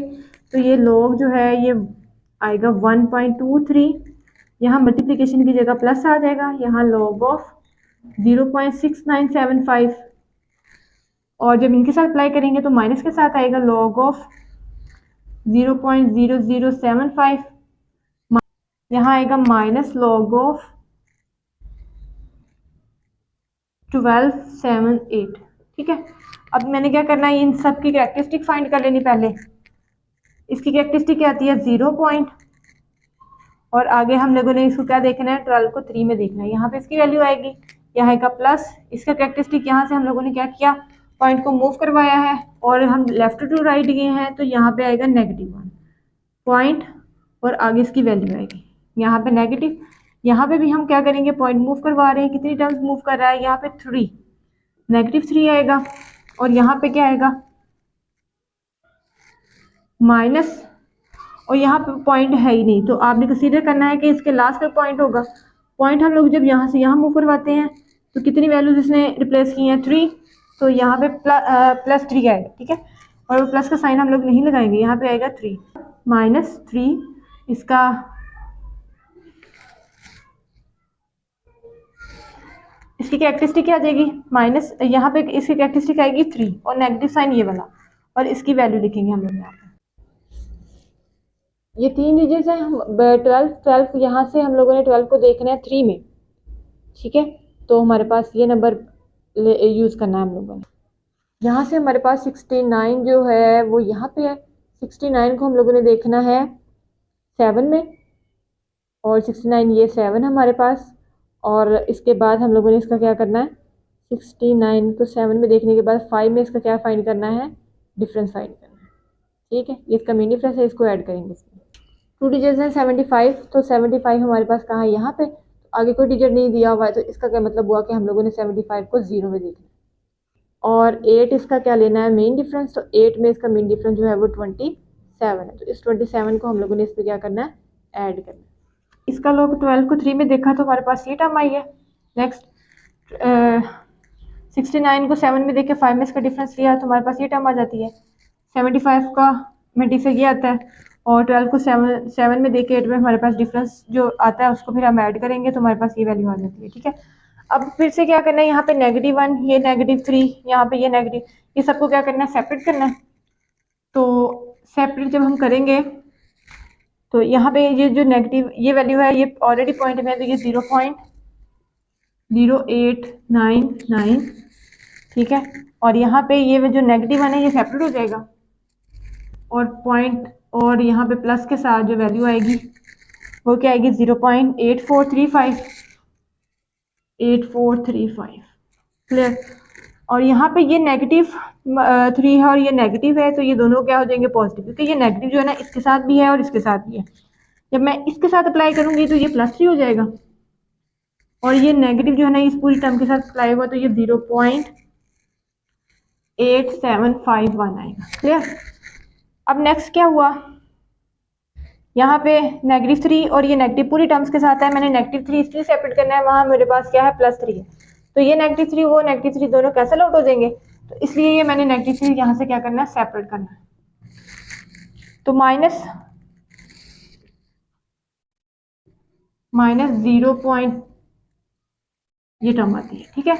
तो ये लॉग जो है ये आएगा 1.23, यहाँ मल्टीप्लिकेशन की जगह प्लस आ जाएगा, यहाँ लॉग ऑफ 0.6975, और जब इनके साथ अप्लाई करेंगे तो माइनस के साथ आएगा लॉग ऑफ 0.0075, यहाँ आएगा माइनस लॉग ऑफ 1278, ठीक है। अब मैंने क्या करना है, इन सब की कैरेक्टरिस्टिक फाइंड कर लेनी पहले। इसकी कैरेक्टरिस्टिक क्या आती है, 0 पॉइंट, और आगे हम लोगों ने इसको क्या देखना है, 12 को 3 में देखना है। यहाँ पे इसकी वैल्यू आएगी, यहाँ आएगा प्लस, इसका कैरेक्टरिस्टिक यहाँ से हम लोगों ने क्या किया, पॉइंट को मूव करवाया है और हम लेफ्ट टू राइट गए हैं, तो यहाँ पे आएगा -1 पॉइंट, और आगे इसकी वैल्यू आएगी यहाँ पे नेगेटिव। यहाँ पे भी हम क्या करेंगे, पॉइंट मूव करवा रहे हैं, कितनी टर्म्स मूव कर रहा है, यहाँ पे 3, -3 आएगा, और यहाँ पे क्या आएगा, माइनस, और यहाँ पे पॉइंट है ही नहीं, तो आपने कंसीडर करना है कि इसके लास्ट पे पॉइंट होगा। पॉइंट हम लोग जब यहाँ से यहाँ मूव करवाते हैं तो कितनी वैल्यूज इसने रिप्लेस की हैं, 3, तो यहाँ पे +3 आएगा, ठीक है, और वो प्लस का साइन हम लोग नहीं लगाएंगे, यहाँ पे आएगा 3 -3, इसका इसकी कैरेक्टरिस्टिक क्या आ जाएगी, माइनस, यहाँ पे इसकी कैरेक्टरिस्टिक आएगी 3 और नेगेटिव साइन ये वाला, और इसकी वैल्यू लिखेंगे हम लोग यहाँ पे। ये 3 डिजिट्स हैं, 12 यहाँ से हम लोगों ने 12 को देखना है 3 में, ठीक है, तो हमारे पास ये नंबर यूज़ करना है हम लोगों ने। यहाँ से हमारे पास 69 जो है वो यहाँ पे है, 69 को हम लोगों ने देखना है 7 में, और 69 ये 7 हमारे पास, और इसके बाद हम लोगों ने इसका क्या करना है, 69 को 7 में देखने के बाद 5 में इसका क्या फाइंड करना है, डिफरेंस फाइंड करना है, ठीक है। ये इसका मेन डिफरेंस है, इसको ऐड करेंगे इसमें। 2 डिजिट्स हैं 75, तो 75 हमारे पास कहाँ है, यहाँ पे, तो आगे कोई डिजिट नहीं दिया हुआ है, तो इसका क्या मतलब हुआ कि हम लोगों ने 75 को 0 में देखना है। और 8 इसका क्या लेना है, मेन डिफरेंस, तो 8 में इसका मेन डिफरेंस जो है वो 27 है, तो इस 27 को हम लोगों ने इस पर क्या करना है, ऐड करना है। इसका लोग 12 को 3 में देखा तो हमारे पास ये टर्म आई है। नेक्स्ट 69 को 7 में देख के 5 में इसका डिफरेंस लिया तो हमारे पास ये टर्म आ जाती है। 75 का में से ये आता है, और 12 को 7 में देख के 8 में हमारे पास डिफरेंस जो आता है उसको फिर हम ऐड करेंगे तो हमारे पास ये वैल्यू आ जाती है, ठीक है। अब फिर से क्या करना है, यहाँ पे -1, ये -3, यहाँ पे ये नेगेटिव, ये सबको क्या करना है, सेपरेट करना है। तो सेपरेट जब हम करेंगे तो यहाँ पे ये जो नेगेटिव ये वैल्यू है ये ऑलरेडी पॉइंट में है, तो ये 0.0899, ठीक है, और यहाँ पे ये जो नेगेटिव है ये सेपरेट हो जाएगा, और पॉइंट और यहाँ पे प्लस के साथ जो वैल्यू आएगी वो क्या आएगी, 0.8435, क्लियर। और यहाँ पे ये -3 है और ये नेगेटिव है, तो ये दोनों क्या हो जाएंगे, पॉजिटिव, क्योंकि ये नेगेटिव जो है ना इसके साथ भी है और इसके साथ भी है। जब मैं इसके साथ अप्लाई करूंगी तो ये +3 हो जाएगा, और ये नेगेटिव जो है ना इस पूरी टर्म के साथ अप्लाई हुआ तो ये 0.8751 आएगा, क्लियर। अब नेक्स्ट क्या हुआ, यहाँ पे -3 और ये नेगेटिव पूरी टर्म्स के साथ है, मैंने -3 इसलिए सेपरेट करना है, वहाँ मेरे पास क्या है, +3 है, तो ये -3 वो -3 दोनों कैंसिल आउट हो जाएंगे, तो इसलिए ये मैंने नेगेटिव से यहाँ से क्या करना है, सेपरेट करना है। तो माइनस 0 पॉइंट ये टर्म आती है, ठीक है।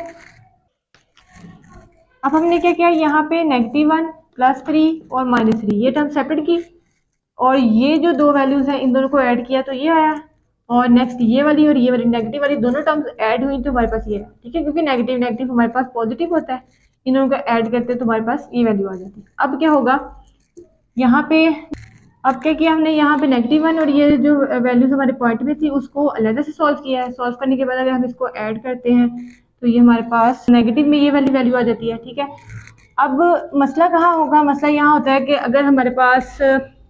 अब हमने क्या किया, यहाँ पे -1 +3 और -3 ये टर्म सेपरेट की, और ये जो दो वैल्यूज हैं इन दोनों को ऐड किया तो ये आया, और नेक्स्ट ये वाली और ये वाली नेगेटिव वाली दोनों टर्म्स ऐड हुई तो हमारे पास ये है, ठीक है, क्योंकि नेगेटिव नेगेटिव हमारे पास पॉजिटिव होता है, इन दोनों को ऐड करते हैं तो हमारे पास ये वैल्यू आ जाती है। अब क्या होगा यहाँ पे, अब क्या किया हमने, यहाँ पे -1 और ये जो वैल्यूज हमारे पॉइंट में थी उसको अलग से सॉल्व किया है। सॉल्व करने के बाद अगर हम इसको ऐड करते हैं तो ये हमारे पास नेगेटिव में ये वाली वैल्यू आ जाती है, ठीक है। अब मसला कहाँ होगा, मसला यहाँ होता है कि अगर हमारे पास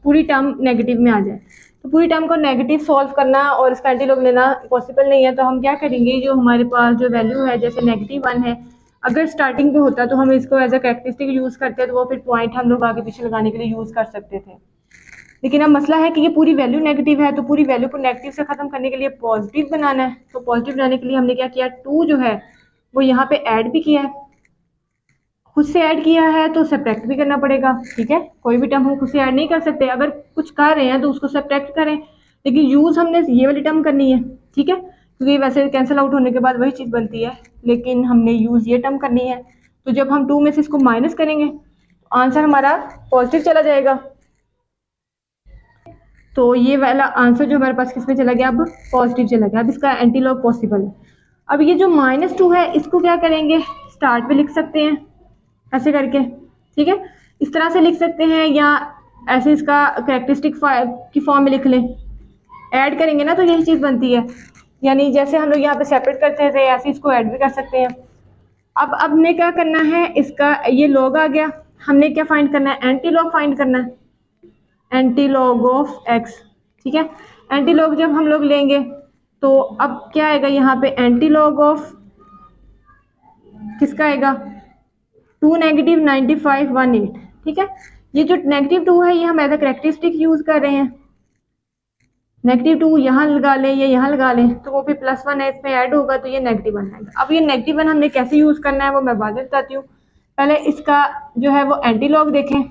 पूरी टर्म नेगेटिव में आ जाए तो पूरी टर्म को नेगेटिव सॉल्व करना और इसका एंटीलॉग लेना पॉसिबल नहीं है। तो हम क्या करेंगे, जो हमारे पास जो वैल्यू है जैसे -1 है, अगर स्टार्टिंग पे होता तो हम इसको एज अ कैरेक्टरिस्टिक यूज़ करते तो वो फिर पॉइंट हम लोग आगे पीछे लगाने के लिए यूज़ कर सकते थे। लेकिन अब मसला है कि ये पूरी वैल्यू नेगेटिव है, तो पूरी वैल्यू को नेगेटिव से ख़त्म करने के लिए पॉजिटिव बनाना है। तो पॉजिटिव बनाने के लिए हमने क्या किया, 2 जो है वो यहाँ पे ऐड भी किया है, खुद से ऐड किया है तो सब्ट्रैक्ट भी करना पड़ेगा, ठीक है। कोई भी टर्म हम खुद से ऐड नहीं कर सकते, अगर कुछ कर रहे हैं तो उसको सब्ट्रैक्ट करें, लेकिन यूज़ हमने ये वाली टर्म करनी है, ठीक है, क्योंकि वैसे कैंसिल आउट होने के बाद वही चीज़ बनती है, लेकिन हमने यूज़ ये टर्म करनी है। तो जब हम 2 में से इसको माइनस करेंगे तो आंसर हमारा पॉजिटिव चला जाएगा। तो ये वाला आंसर जो हमारे पास किस में चला गया, अब पॉजिटिव चला गया। अब इसका एंटीलॉग पॉसिबल है। अब ये जो -2 है इसको क्या करेंगे, स्टार्ट पे लिख सकते हैं ऐसे करके, ठीक है, इस तरह से लिख सकते हैं, या ऐसे इसका कैरेक्टरिस्टिक की फॉर्म में लिख लें। ऐड करेंगे ना तो यही चीज़ बनती है, यानी जैसे हम लोग यहाँ पे सेपरेट करते थे ऐसे इसको ऐड भी कर सकते हैं। अब हमने क्या करना है, इसका ये लॉग आ गया, हमने क्या फाइंड करना है, एंटी लॉग फाइंड करना है, एंटी लॉग ऑफ x, ठीक है। एंटी लॉग जब हम लोग लेंगे तो अब क्या आएगा, यहाँ पे एंटी लॉग ऑफ किसका आएगा, 2 -95 18, ठीक है। ये जो -2 है ये हम एज अ कैरेक्टरिस्टिक यूज कर रहे हैं, -2 यहाँ लगा लें या यहाँ लगा लें तो वो फिर +1 है इसमें ऐड होगा तो ये -1 आएगा। अब ये -1 हमने कैसे यूज करना है वो मैं बाद में बताती हूँ, पहले इसका जो है वो एंटी लॉग देखें।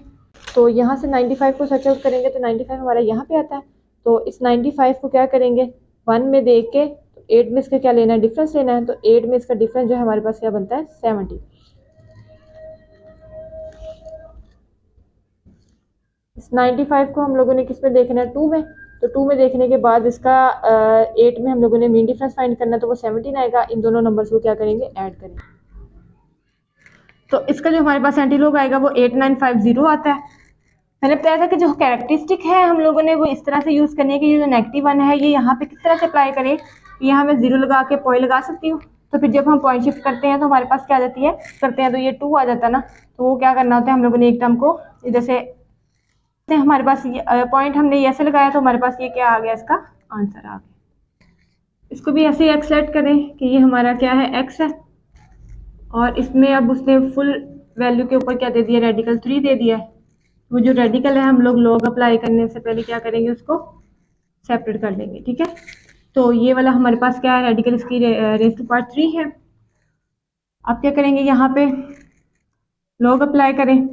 तो यहाँ से 95 को सर्च आउट करेंगे तो 95 हमारा यहाँ पे आता है, तो इस 95 को क्या करेंगे 1 में देख के, तो 8 में इसका क्या लेना है, डिफरेंस लेना है, तो 8 में इसका डिफरेंस जो है हमारे पास क्या बनता है 70। इस 95 को हम लोगों ने किस में देखना है, 2 में, तो 2 में देखने के बाद इसका 8 में हम लोगों ने मीन डिफरेंस फाइंड करना है तो वो 17 आएगा। इन दोनों नंबर्स को क्या करेंगे, ऐड करेंगे, तो इसका जो हमारे पास एंटीलॉग आएगा वो 8950 आता है। मैंने बताया था कि जो कैरेक्टरिस्टिक है हम लोगों ने वो इस तरह से यूज़ करनी है कि ये जो -1 है ये यहाँ पे किस तरह से अप्लाई करें, यहाँ मैं 0 लगा के पॉइंट लगा सकती हूँ, तो फिर जब हम पॉइंट शिफ्ट करते हैं तो हमारे पास क्या आ जाती है, करते हैं तो ये 2 आ जाता है ना, तो वो क्या करना होता है हम लोगों ने एक टर्म को इधर से, हमारे पास ये पॉइंट हमने ऐसे लगाया तो हमारे पास ये क्या आ गया, इसका आंसर आ गया। इसको भी ऐसे एक्स सेट करें कि ये हमारा क्या है, एक्स है, और इसमें अब उसने फुल वैल्यू के ऊपर क्या दे दिया, रेडिकल 3 दे दिया है। वो जो रेडिकल है हम लोग लॉग अप्लाई करने से पहले क्या करेंगे, उसको सेपरेट कर लेंगे, ठीक है। तो ये वाला हमारे पास क्या है, रेडिकल इसकी रेज टू पावर 3 है। अब क्या करेंगे, यहाँ पे लॉग अप्लाई करें,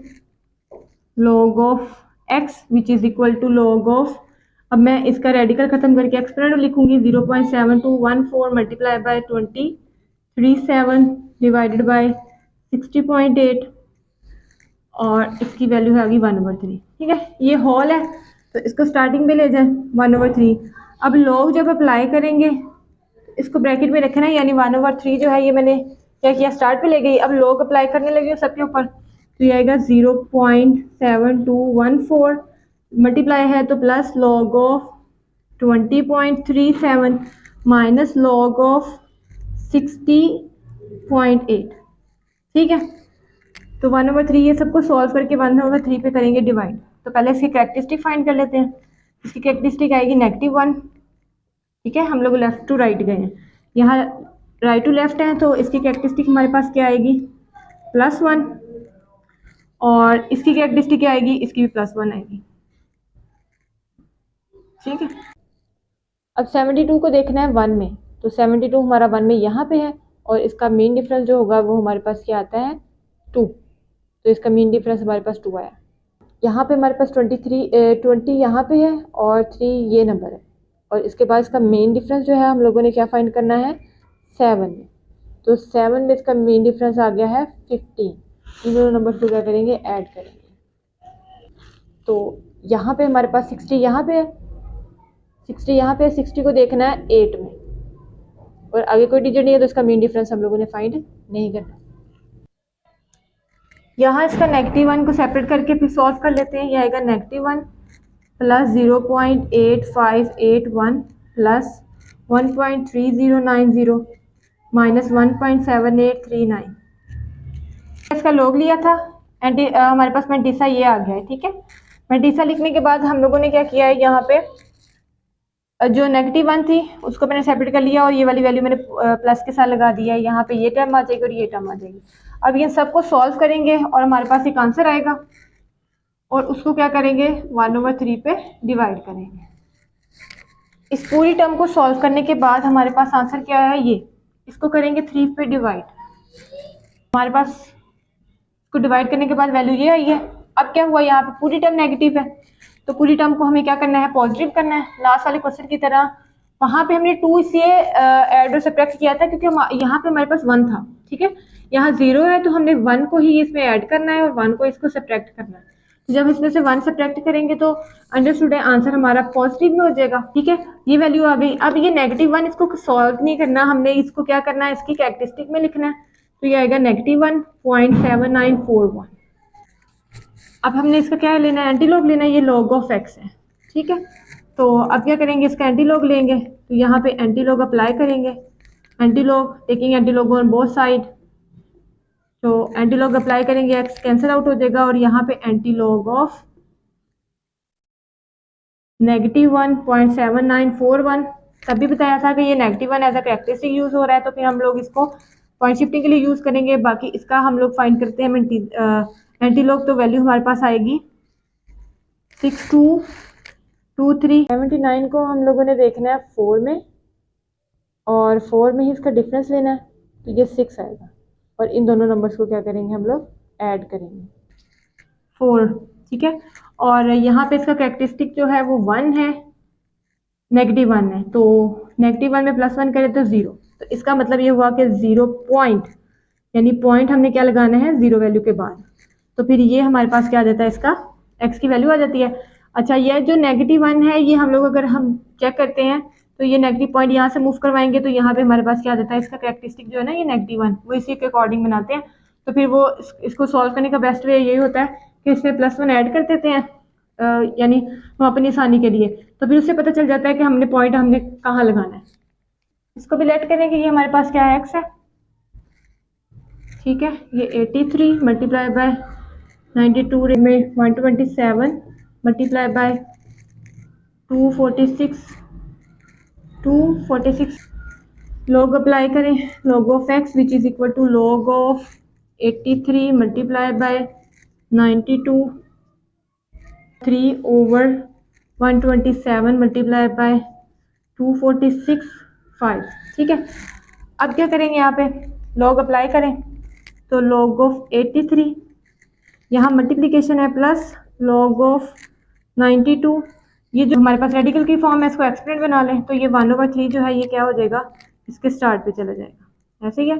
log of x which is equal to log of, अब मैं इसका रेडिकल खत्म करके एक्सपोनेंट लिखूंगी, 0.7214 मल्टीप्लाई बाय 2037 डिवाइडेड बाय 60.8, और इसकी वैल्यू है आ गई 1/3, ठीक है। ये होल है तो इसको स्टार्टिंग में ले जाए 1/3। अब लॉग जब अप्लाई करेंगे इसको ब्रैकेट में रखना है, यानी 1/3 जो है ये मैंने क्या किया, स्टार्ट पे ले गई, अब लॉग अप्लाई करने लगी हूँ सबके ऊपर, तो ये आएगा 0.7214 मल्टीप्लाई है तो plus log of 20.37 minus log of 60.8, ठीक है। तो 1/3 ये सबको सॉल्व करके 1/3 पे करेंगे डिवाइड। तो पहले इसकी कैरेक्टरिस्टिक फाइंड कर लेते हैं। इसकी कैरेक्टरिस्टिक आएगी -1, ठीक है। हम लोग लेफ्ट टू राइट गए हैं, यहाँ राइट टू लेफ्ट है तो इसकी कैरेक्टरिस्टिक हमारे पास क्या आएगी, +1, और इसकी कैरेक्टरिस्टिक क्या आएगी, इसकी भी +1 आएगी, ठीक है। अब 72 को देखना है 1 में, तो 72 हमारा 1 में यहाँ पे है, और इसका मेन डिफरेंस जो होगा वो हमारे पास क्या आता है 2, तो इसका मीन डिफरेंस हमारे पास 2 आया। यहाँ पे हमारे पास 20 यहाँ पे है और 3 ये नंबर है, और इसके बाद इसका मेन डिफरेंस जो है हम लोगों ने क्या फाइंड करना है 7 में। तो 7 में इसका मेन डिफरेंस आ गया है 15। इन दोनों नंबर को क्या करेंगे, ऐड करेंगे। तो यहाँ पे हमारे पास 60 यहाँ पे है, 60 यहाँ पे है, 60 को देखना है 8 में, और आगे कोई डिजिट नहीं है तो इसका मेन डिफरेंस हम लोगों ने फाइंड नहीं करना। यहाँ इसका -1 को सेपरेट करके फिर सॉल्व कर लेते हैं। ये आएगा -1 प्लस 0.8581 प्लस 1.3090 माइनस 1.7839। इसका लॉग लिया था हमारे पास मेंटिसा ये आ गया है। ठीक है, मेंटिसा लिखने के बाद हम लोगों ने क्या किया है, यहाँ पे जो -1 थी उसको मैंने सेपरेट कर लिया और ये वाली वैल्यू मैंने प्लस के साथ लगा दिया है। यहाँ पे ये टर्म आ जाएगी और ये टर्म आ जाएगी। अब ये सबको सॉल्व करेंगे और हमारे पास एक आंसर आएगा और उसको क्या करेंगे 1/3 पे डिवाइड करेंगे। इस पूरी टर्म को सॉल्व करने के बाद हमारे पास आंसर क्या है, ये इसको करेंगे 3 पे डिवाइड। हमारे पास इसको डिवाइड करने के बाद वैल्यू ये आई है। अब क्या हुआ, यहाँ पे पूरी टर्म नेगेटिव है तो पूरी टर्म को हमें क्या करना है, पॉजिटिव करना है। लास्ट वाले क्वेश्चन की तरह वहाँ पे हमने 2 इसलिए ऐड और सब्ट्रैक्ट किया था क्योंकि यहाँ पे हमारे पास 1 था। ठीक है, यहाँ 0 है तो हमने 1 को ही इसमें ऐड करना है और 1 को इसको सब्ट्रैक्ट करना है। तो जब इसमें से 1 सब्ट्रैक्ट करेंगे तो अंडरस्टूड है आंसर हमारा पॉजिटिव में हो जाएगा। ठीक है, ये वैल्यू आ गई। अब ये -1 इसको सॉल्व नहीं करना, हमने इसको क्या करना है, इसकी कैरेक्टरिस्टिक में लिखना है। तो ये आएगा -1.7941। अब हमने इसका क्या लेना है, एंटीलॉग लेना है। ये log ऑफ x है। ठीक है, तो अब क्या करेंगे, इसका एंटीलॉग लेंगे तो यहाँ पे एंटीलॉग अप्लाई करेंगे। Antilog taking antilog on both side, तो एंटीलॉग अप्लाई करेंगे, x कैंसिल आउट हो जाएगा और यहाँ पे एंटीलॉग ऑफ -1.7941। तभी बताया था कि ये -1 एज अ कैरेक्टरिस्टिक यूज हो रहा है, तो फिर हम लोग इसको पॉइंट शिफ्टिंग के लिए यूज करेंगे। बाकी इसका हम लोग फाइंड करते हैं एंटीलॉग, तो वैल्यू हमारे पास आएगी 6223। 79 को हम लोगों ने देखना है 4 में और 4 में ही इसका डिफरेंस लेना है, तो ये 6 आएगा और इन दोनों नंबर्स को क्या करेंगे, हम लोग ऐड करेंगे 4। ठीक है, और यहाँ पे इसका कैरेक्टरिस्टिक जो है वो 1 है, -1 है, तो -1 में +1 करें तो 0। तो इसका मतलब ये हुआ कि 0 पॉइंट, यानी पॉइंट हमने क्या लगाना है 0 वैल्यू के बाद। तो फिर ये हमारे पास क्या आ जाता है, इसका x की वैल्यू आ जाती है। अच्छा, ये जो -1 है ये हम लोग अगर हम चेक करते हैं तो ये नेगेटिव पॉइंट यहाँ से मूव करवाएंगे तो यहाँ पे हमारे पास क्या आ जाता है, इसका कैरेक्टरिस्टिक जो है ना ये -1, वो इसी के अकॉर्डिंग बनाते हैं। तो फिर वो इसको सॉल्व करने का बेस्ट वे यही होता है कि इसमें +1 ऐड कर देते हैं, यानी हम अपनी आसानी के लिए। तो फिर उससे पता चल जाता है कि हमने पॉइंट हमने कहाँ लगाना है। इसको भी लेट करें कि ये हमारे पास क्या है, x है। ठीक है, ये 83 मल्टीप्लाई बाय 92 में 127 मल्टीप्लाई बाय 246 लॉग अप्लाई करें, log of x which is equal to log of 83 multiply by 92 3/127 multiply by 246 5। ठीक है, अब क्या करेंगे, यहाँ पे लॉग अप्लाई करें तो लॉग ऑफ 83, यहाँ मल्टीप्लिकेशन है, प्लस लॉग ऑफ 92। ये जो हमारे पास रेडिकल की फॉर्म है इसको एक्सपोनेंट बना लें तो ये 1/3 जो है ये क्या हो जाएगा, इसके स्टार्ट पे चला जाएगा, ऐसे ही है।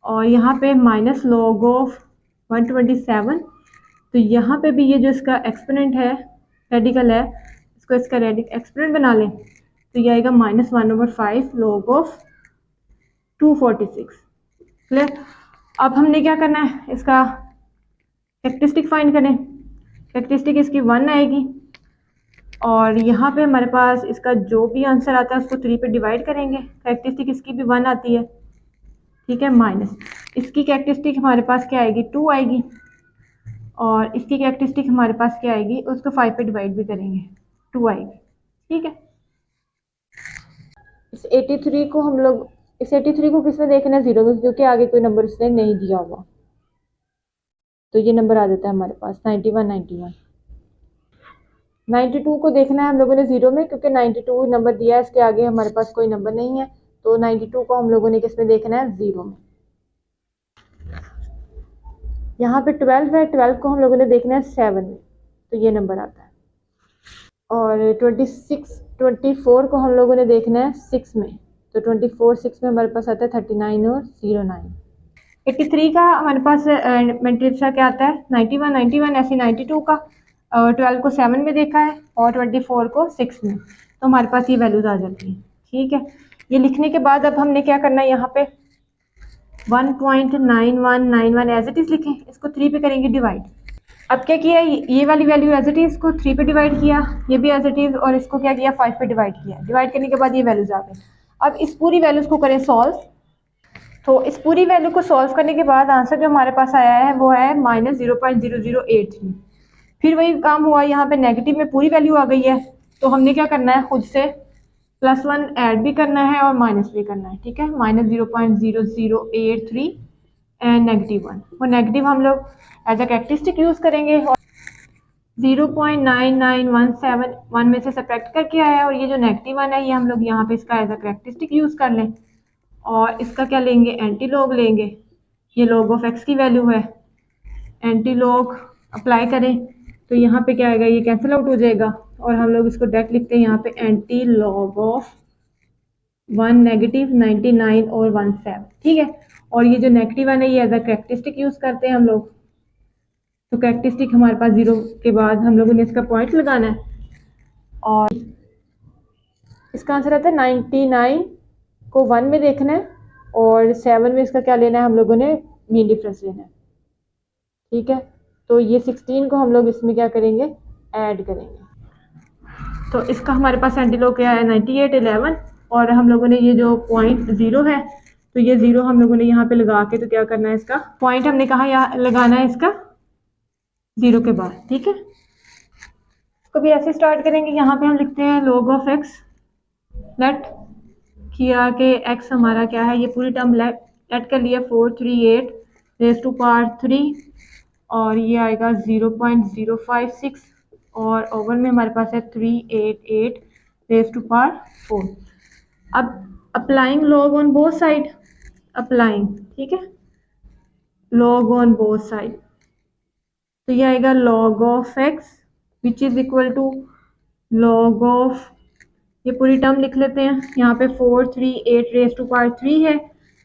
और यहाँ पे माइनस लॉग ऑफ 127, तो यहाँ पे भी ये जो इसका एक्सपोनेंट है रेडिकल है, इसको इसका एक्सपोनेंट बना लें तो ये आएगा -1/5 लॉग ऑफ 246। क्लियर। अब हमने क्या करना है, इसका कैरेक्टरिस्टिक फाइंड करें। कैरेक्टरिस्टिक इसकी 1 आएगी और यहाँ पे हमारे पास इसका जो भी आंसर आता है उसको 3 पे डिवाइड करेंगे। कैरेक्टरिस्टिक इसकी भी 1 आती है। ठीक है, माइनस इसकी कैरेक्टरिस्टिक हमारे पास क्या आएगी, 2 आएगी और इसकी कैरेक्टरिस्टिक हमारे पास क्या आएगी, उसको 5 पे डिवाइड भी करेंगे, 2 आएगी। ठीक है, इस 83 को हम लोग, इस 83 को किस में देखना है, 0 में, क्योंकि आगे कोई नंबर इसने नहीं दिया हुआ, तो ये नंबर आ जाता है हमारे पास 92 को देखना है हम लोगों ने 0 में, क्योंकि 92 नंबर दिया है, इसके आगे हमारे पास कोई नंबर नहीं है, तो 92 को हम लोगों ने किस में देखना है, 0 में। यहाँ पे 12 है, 12 को हम लोगों ने देखना है 7 में, तो ये नंबर आता है। और 24 को हम लोगों ने देखना है 6 में, तो 24 6 में हमारे पास आता है 39 और 09। 83 का हमारे पास मैट्रिक्स क्या आता है 91, 91 ऐसे 92 का, 12 को 7 में देखा है और 24 को 6 में, तो हमारे पास ये वैल्यूज आ जाती हैं। ठीक है, ये लिखने के बाद अब हमने क्या करना है, यहाँ पे 1.9191 एज इट इज लिखें, इसको 3 पे करेंगे डिवाइड। अब क्या किया, ये वाली वैल्यू एज इट इज इसको 3 पे डिवाइड किया, ये भी एज इट इज, और इसको क्या किया 5 पे डिवाइड किया। डिवाइड करने के बाद ये वैल्यूज आ गई। अब इस पूरी वैल्यूज को करें सॉल्व, तो इस पूरी वैल्यू को सॉल्व करने के बाद आंसर जो हमारे पास आया है वो है -0.0083। फिर वही काम हुआ, यहाँ पे नेगेटिव में पूरी वैल्यू आ गई है, तो हमने क्या करना है, खुद से +1 ऐड भी करना है और माइनस भी करना है। ठीक है, -0.0083 एंड -1, वो नेगेटिव हम लोग एज अ कैरेक्टरिस्टिक यूज करेंगे और 0.99171 में से सब्ट्रैक्ट करके आया, और ये जो नेगेटिव 1 है ये हम लोग यहाँ पे इसका एज अ कैरेक्टरिस्टिक यूज कर लें, और इसका क्या लेंगे, एंटी लॉग लेंगे। ये लॉग ऑफ एक्स की वैल्यू है, एंटी लॉग अप्लाई करें तो यहाँ पे क्या आएगा, ये कैंसिल आउट हो जाएगा, और हम लोग इसको डायरेक्ट लिखते हैं यहाँ पे एंटी लॉग ऑफ 1 -99 और 17। ठीक है, और ये जो नेगेटिव 1 है ये एज अ कैरेक्टरिस्टिक यूज करते हैं हम लोग, तो कैरेक्टरिस्टिक हमारे पास 0 के बाद हम लोगों ने इसका पॉइंट लगाना है, और इसका आंसर आता है 99 को 1 में देखना है और 7 में इसका क्या लेना है, हम लोगों ने मीन डिफरेंस लेना है। ठीक है, तो ये 16 को हम लोग इसमें क्या करेंगे, ऐड करेंगे, तो इसका हमारे पास एंटीलोग क्या है 98 11, और हम लोगों ने ये जो पॉइंट 0 है, तो ये 0 हम लोगों ने यहाँ पे लगा के, तो क्या करना है, इसका पॉइंट हमने कहा यहाँ लगाना है इसका 0 के बाद। ठीक है, इसको भी ऐसे स्टार्ट करेंगे, यहाँ पे हम लिखते हैं log ऑफ x, लेट किया कि x हमारा क्या है, ये पूरी टर्म लेट कर लिया 438 रेज टू पावर 3, और ये आएगा 0.056, और ओवर में हमारे पास है 388 रेज टू पावर 4। अब applying log on both side, applying, ठीक है, लॉग ऑन बोथ साइड, तो ये आएगा log of x which is equal to log of, ये पूरी टर्म लिख लेते हैं, यहाँ पे 438 रेज टू पावर 3 है,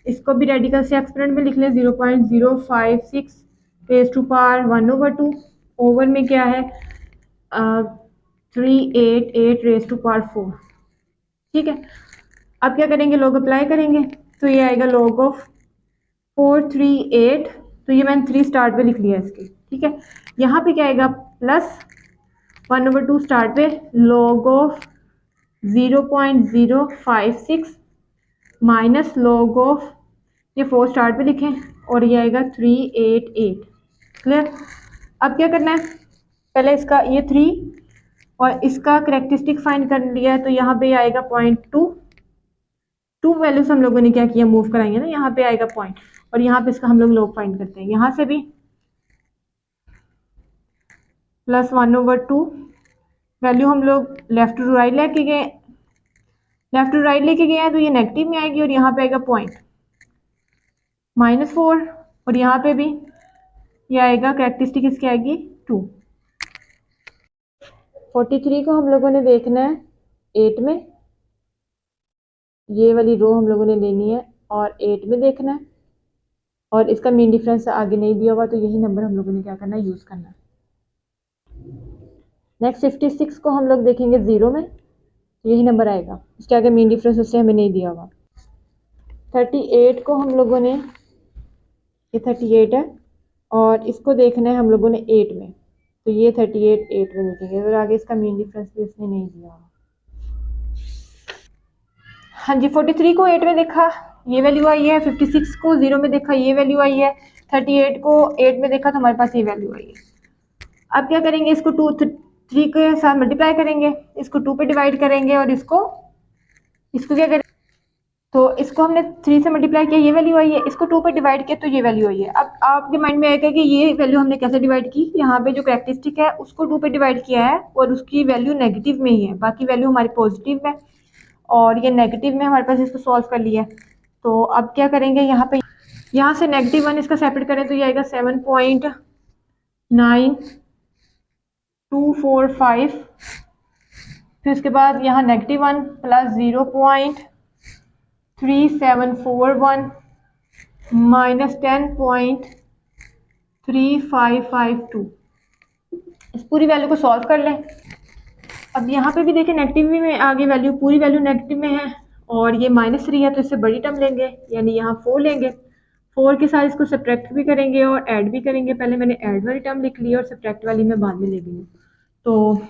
इसको भी रेडिकल से एक्सपोनेंट में लिख लें 0.056 रेज टू पावर 1/2, ओवर में क्या है 388 रेज टू पावर 4। ठीक है, अब क्या करेंगे, log अप्लाई करेंगे, तो ये आएगा log ऑफ 438, तो ये मैंने 3 स्टार्ट पे लिख लिया इसके। ठीक है, यहाँ पे क्या आएगा प्लस 1/2 स्टार्ट पे log of 0.056 minus log of, ये 4 स्टार्ट पे लिखें, और ये आएगा 388। क्लियर, अब क्या करना है, पहले इसका ये 3 और इसका करेक्टरिस्टिक फाइंड कर लिया है, तो यहाँ पे आएगा 0.2, 2 वैल्यूज हम लोगों ने क्या किया, मूव कराएंगे ना, यहाँ पे आएगा पॉइंट, और यहाँ पे इसका हम लोग log फाइंड करते हैं, यहाँ से भी +1/2 वैल्यू हम लोग लेफ्ट टू राइट लेके गए, लेफ्ट टू राइट लेके गए हैं, तो ये नेगेटिव में आएगी, और यहाँ पे आएगा पॉइंट -4, और यहाँ पे भी ये आएगा, करेक्टरिस्टिक इसकी आएगी 2। 43 को हम लोगों ने देखना है 8 में, ये वाली रो हम लोगों ने लेनी है और 8 में देखना है, और इसका मीन डिफरेंस आगे नहीं दिया हुआ, तो यही नंबर हम लोगों ने क्या करना है, यूज़ करना है। नेक्स्ट 56 को हम लोग देखेंगे 0 में, तो यही नंबर आएगा, इसके आगे मीन डिफरेंस उससे हमें नहीं दिया हुआ। 38 को हम लोगों ने, ये 38 है और इसको देखना है हम लोगों ने 8 में, तो ये 38 8 में देखेंगे, और आगे इसका मीन डिफरेंस भी इसने नहीं दिया हुआ। हाँ जी, 43 को 8 में देखा, ये वैल्यू आई है, 56 को 0 में देखा, ये वैल्यू आई है, 38 को 8 में देखा, तो हमारे पास ये वैल्यू आई है। अब क्या करेंगे, इसको 3 के साथ मल्टीप्लाई करेंगे, इसको 2 पे डिवाइड करेंगे, और इसको क्या करेंगे, तो इसको हमने 3 से मल्टीप्लाई किया, ये वैल्यू आई है, इसको 2 पे डिवाइड किया, तो ये वैल्यू आई है। अब आपके माइंड में आएगा कि ये वैल्यू हमने कैसे डिवाइड की, यहाँ पे जो कैरेक्टरिस्टिक है उसको 2 पे डिवाइड किया है, और उसकी वैल्यू नेगेटिव में ही है, बाकी वैल्यू हमारी पॉजिटिव में, और ये नेगेटिव में हमारे पास इसको सॉल्व कर लिया। तो अब क्या करेंगे, यहाँ पे यहाँ से -1 इसका सेपरेट करें तो ये आएगा 7.9245। फिर उसके बाद यहाँ -1 प्लस 0.3741 माइनस 10.3552। इस पूरी वैल्यू को सॉल्व कर लें। अब यहाँ पे भी देखें नेगेटिव में आगे वैल्यू, पूरी वैल्यू नेगेटिव में है और ये -3 है तो इससे बड़ी टर्म लेंगे, यानी यहाँ 4 लेंगे। 4 के साथ इसको सब्ट्रैक्ट भी करेंगे और ऐड भी करेंगे। पहले मैंने ऐड वाली टर्म लिख ली और सब्ट्रैक्ट वाली मैं बाद में ले गई हूँ। तो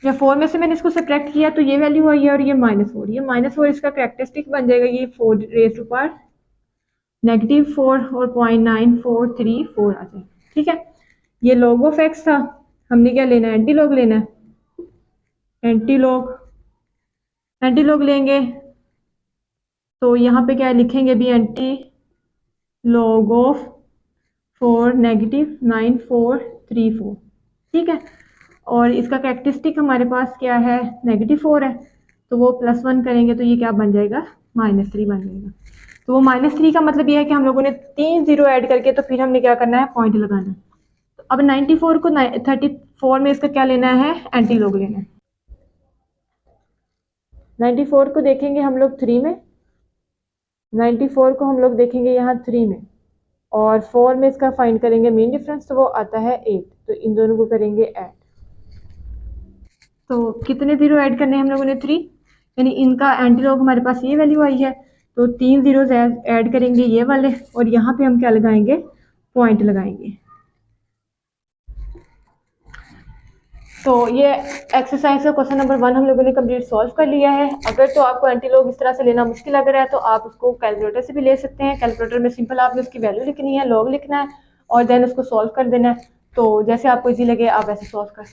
जब 4 में से मैंने इसको सब्ट्रैक्ट किया तो ये वैल्यू आई है और ये -4, ये -4 इसका कैरेक्टरिस्टिक बन जाएगा। ये 4 रेज़ टू पावर -4 और 0.9434 आ जाए। ठीक है, ये log ऑफ x था। हमने क्या लेना है, एंटी लॉग लेना है। एंटी लॉग लेंगे तो यहाँ पे क्या लिखेंगे भी, एंटी लॉग ऑफ 4 -9434। ठीक है, और इसका कैरेक्टरिस्टिक हमारे पास क्या है, -4 है तो वो +1 करेंगे तो ये क्या बन जाएगा, -3 बन जाएगा। तो वो -3 का मतलब ये है कि हम लोगों ने 3 0 ऐड करके तो फिर हमने क्या करना है, पॉइंट लगाना है। तो अब 94 को 34 में इसका क्या लेना है, एंटी लॉग लेना है। 94 को देखेंगे हम लोग 3 में, 94 को हम लोग देखेंगे यहाँ 3 में, और 4 में इसका फाइंड करेंगे मीन डिफरेंस, तो वो आता है 8। तो इन दोनों को करेंगे ऐड। तो कितने 0 ऐड करने हैं हम लोगों ने, 3, यानी इनका एंटी लॉग हमारे पास ये वैल्यू आई है। तो 3 0 ऐड करेंगे ये वाले, और यहाँ पे हम क्या लगाएंगे, पॉइंट लगाएंगे। तो ये एक्सरसाइज का क्वेश्चन नंबर 1 हम लोगों ने कंप्लीट सॉल्व कर लिया है। अगर तो आपको एंटी लॉग इस तरह से लेना मुश्किल लग रहा है तो आप उसको कैलकुलेटर से भी ले सकते हैं। कैलकुलेटर में सिंपल आपने उसकी वैल्यू लिखनी है, लॉग लिखना है और देन उसको सॉल्व कर देना है। तो जैसे आपको इजी लगे आप ऐसे सॉल्व कर सकते हैं।